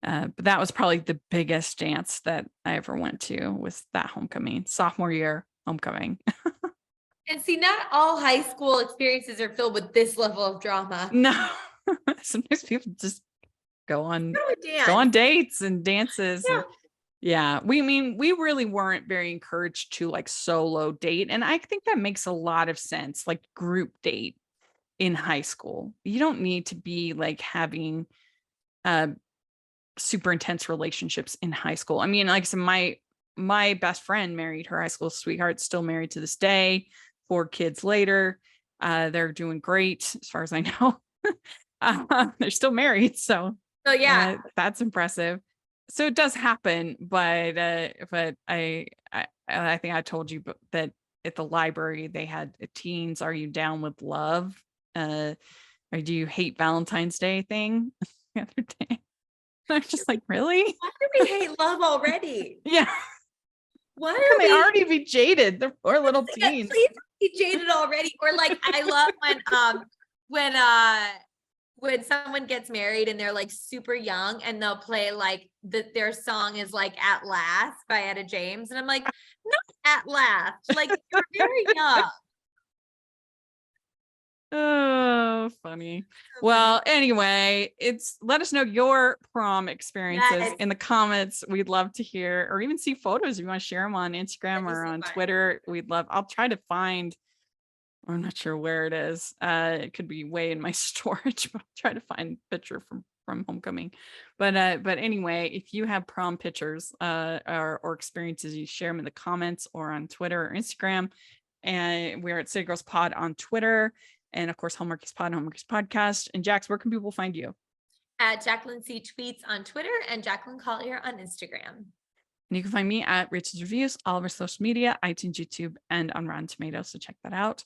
but that was probably the biggest dance that I ever went to, was that homecoming, sophomore year homecoming.
And see, not all high school experiences are filled with this level of drama.
No. Sometimes people just go on dates and dances.
Yeah.
We really weren't very encouraged to like solo date. And I think that makes a lot of sense, like group date in high school. You don't need to be like having super intense relationships in high school. I mean, like I said, my best friend married her high school sweetheart, still married to this day, 4 kids later. They're doing great as far as I know. They're still married. So
yeah,
that's impressive. So it does happen, but I think I told you that at the library they had a teens "Are you down with love? Or do you hate Valentine's Day" thing the other day. I'm just like, really?
Why do we hate love already?
Yeah.
Why
can they already be jaded? They're poor little teens.
Please be jaded already. Or like, I love when someone gets married and they're like super young, and they'll play like their song is like "At Last" by Etta James, and I'm like, not "At Last," like you're very young.
Oh, funny. Well, anyway, let us know your prom experiences in the comments. We'd love to hear, or even see photos if you want to share them on Instagram or on Twitter. I'll try to find, I'm not sure where it is. It could be way in my storage, but I'll try to find a picture from homecoming. But anyway, if you have prom pictures or experiences, you share them in the comments or on Twitter or Instagram. And we're at City Girls Pod on Twitter. And of course, Hallmarkies Pod, Hallmarkies Podcast. And Jax, where can people find you?
At Jacqueline C. Tweets on Twitter and Jacqueline Collier on Instagram.
And you can find me at Rachel's Reviews, all of our social media, iTunes, YouTube, and on Rotten Tomatoes. So check that out.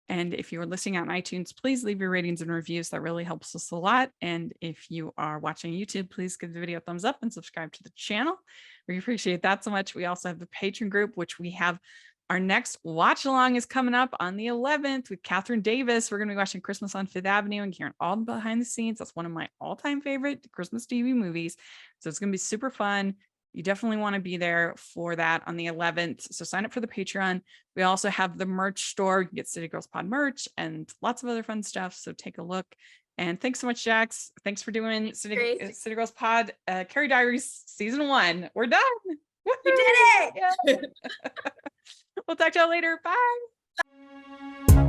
And if you're listening on iTunes, please leave your ratings and reviews. That really helps us a lot. And if you are watching YouTube, please give the video a thumbs up and subscribe to the channel. We appreciate that so much. We also have the Patreon group, which we have our next watch along is coming up on the 11th with Catherine Davis. We're going to be watching Christmas on Fifth Avenue and hearing all the behind the scenes. That's one of my all-time favorite Christmas TV movies. So it's going to be super fun. You definitely want to be there for that on the 11th. So sign up for the Patreon. We also have the merch store. You can get City Girls Pod merch and lots of other fun stuff. So take a look. And thanks so much, Jax. Thanks for doing City Girls Pod, Carrie Diaries Season 1. We're done.
We did it.
Yeah. We'll talk to y'all later. Bye.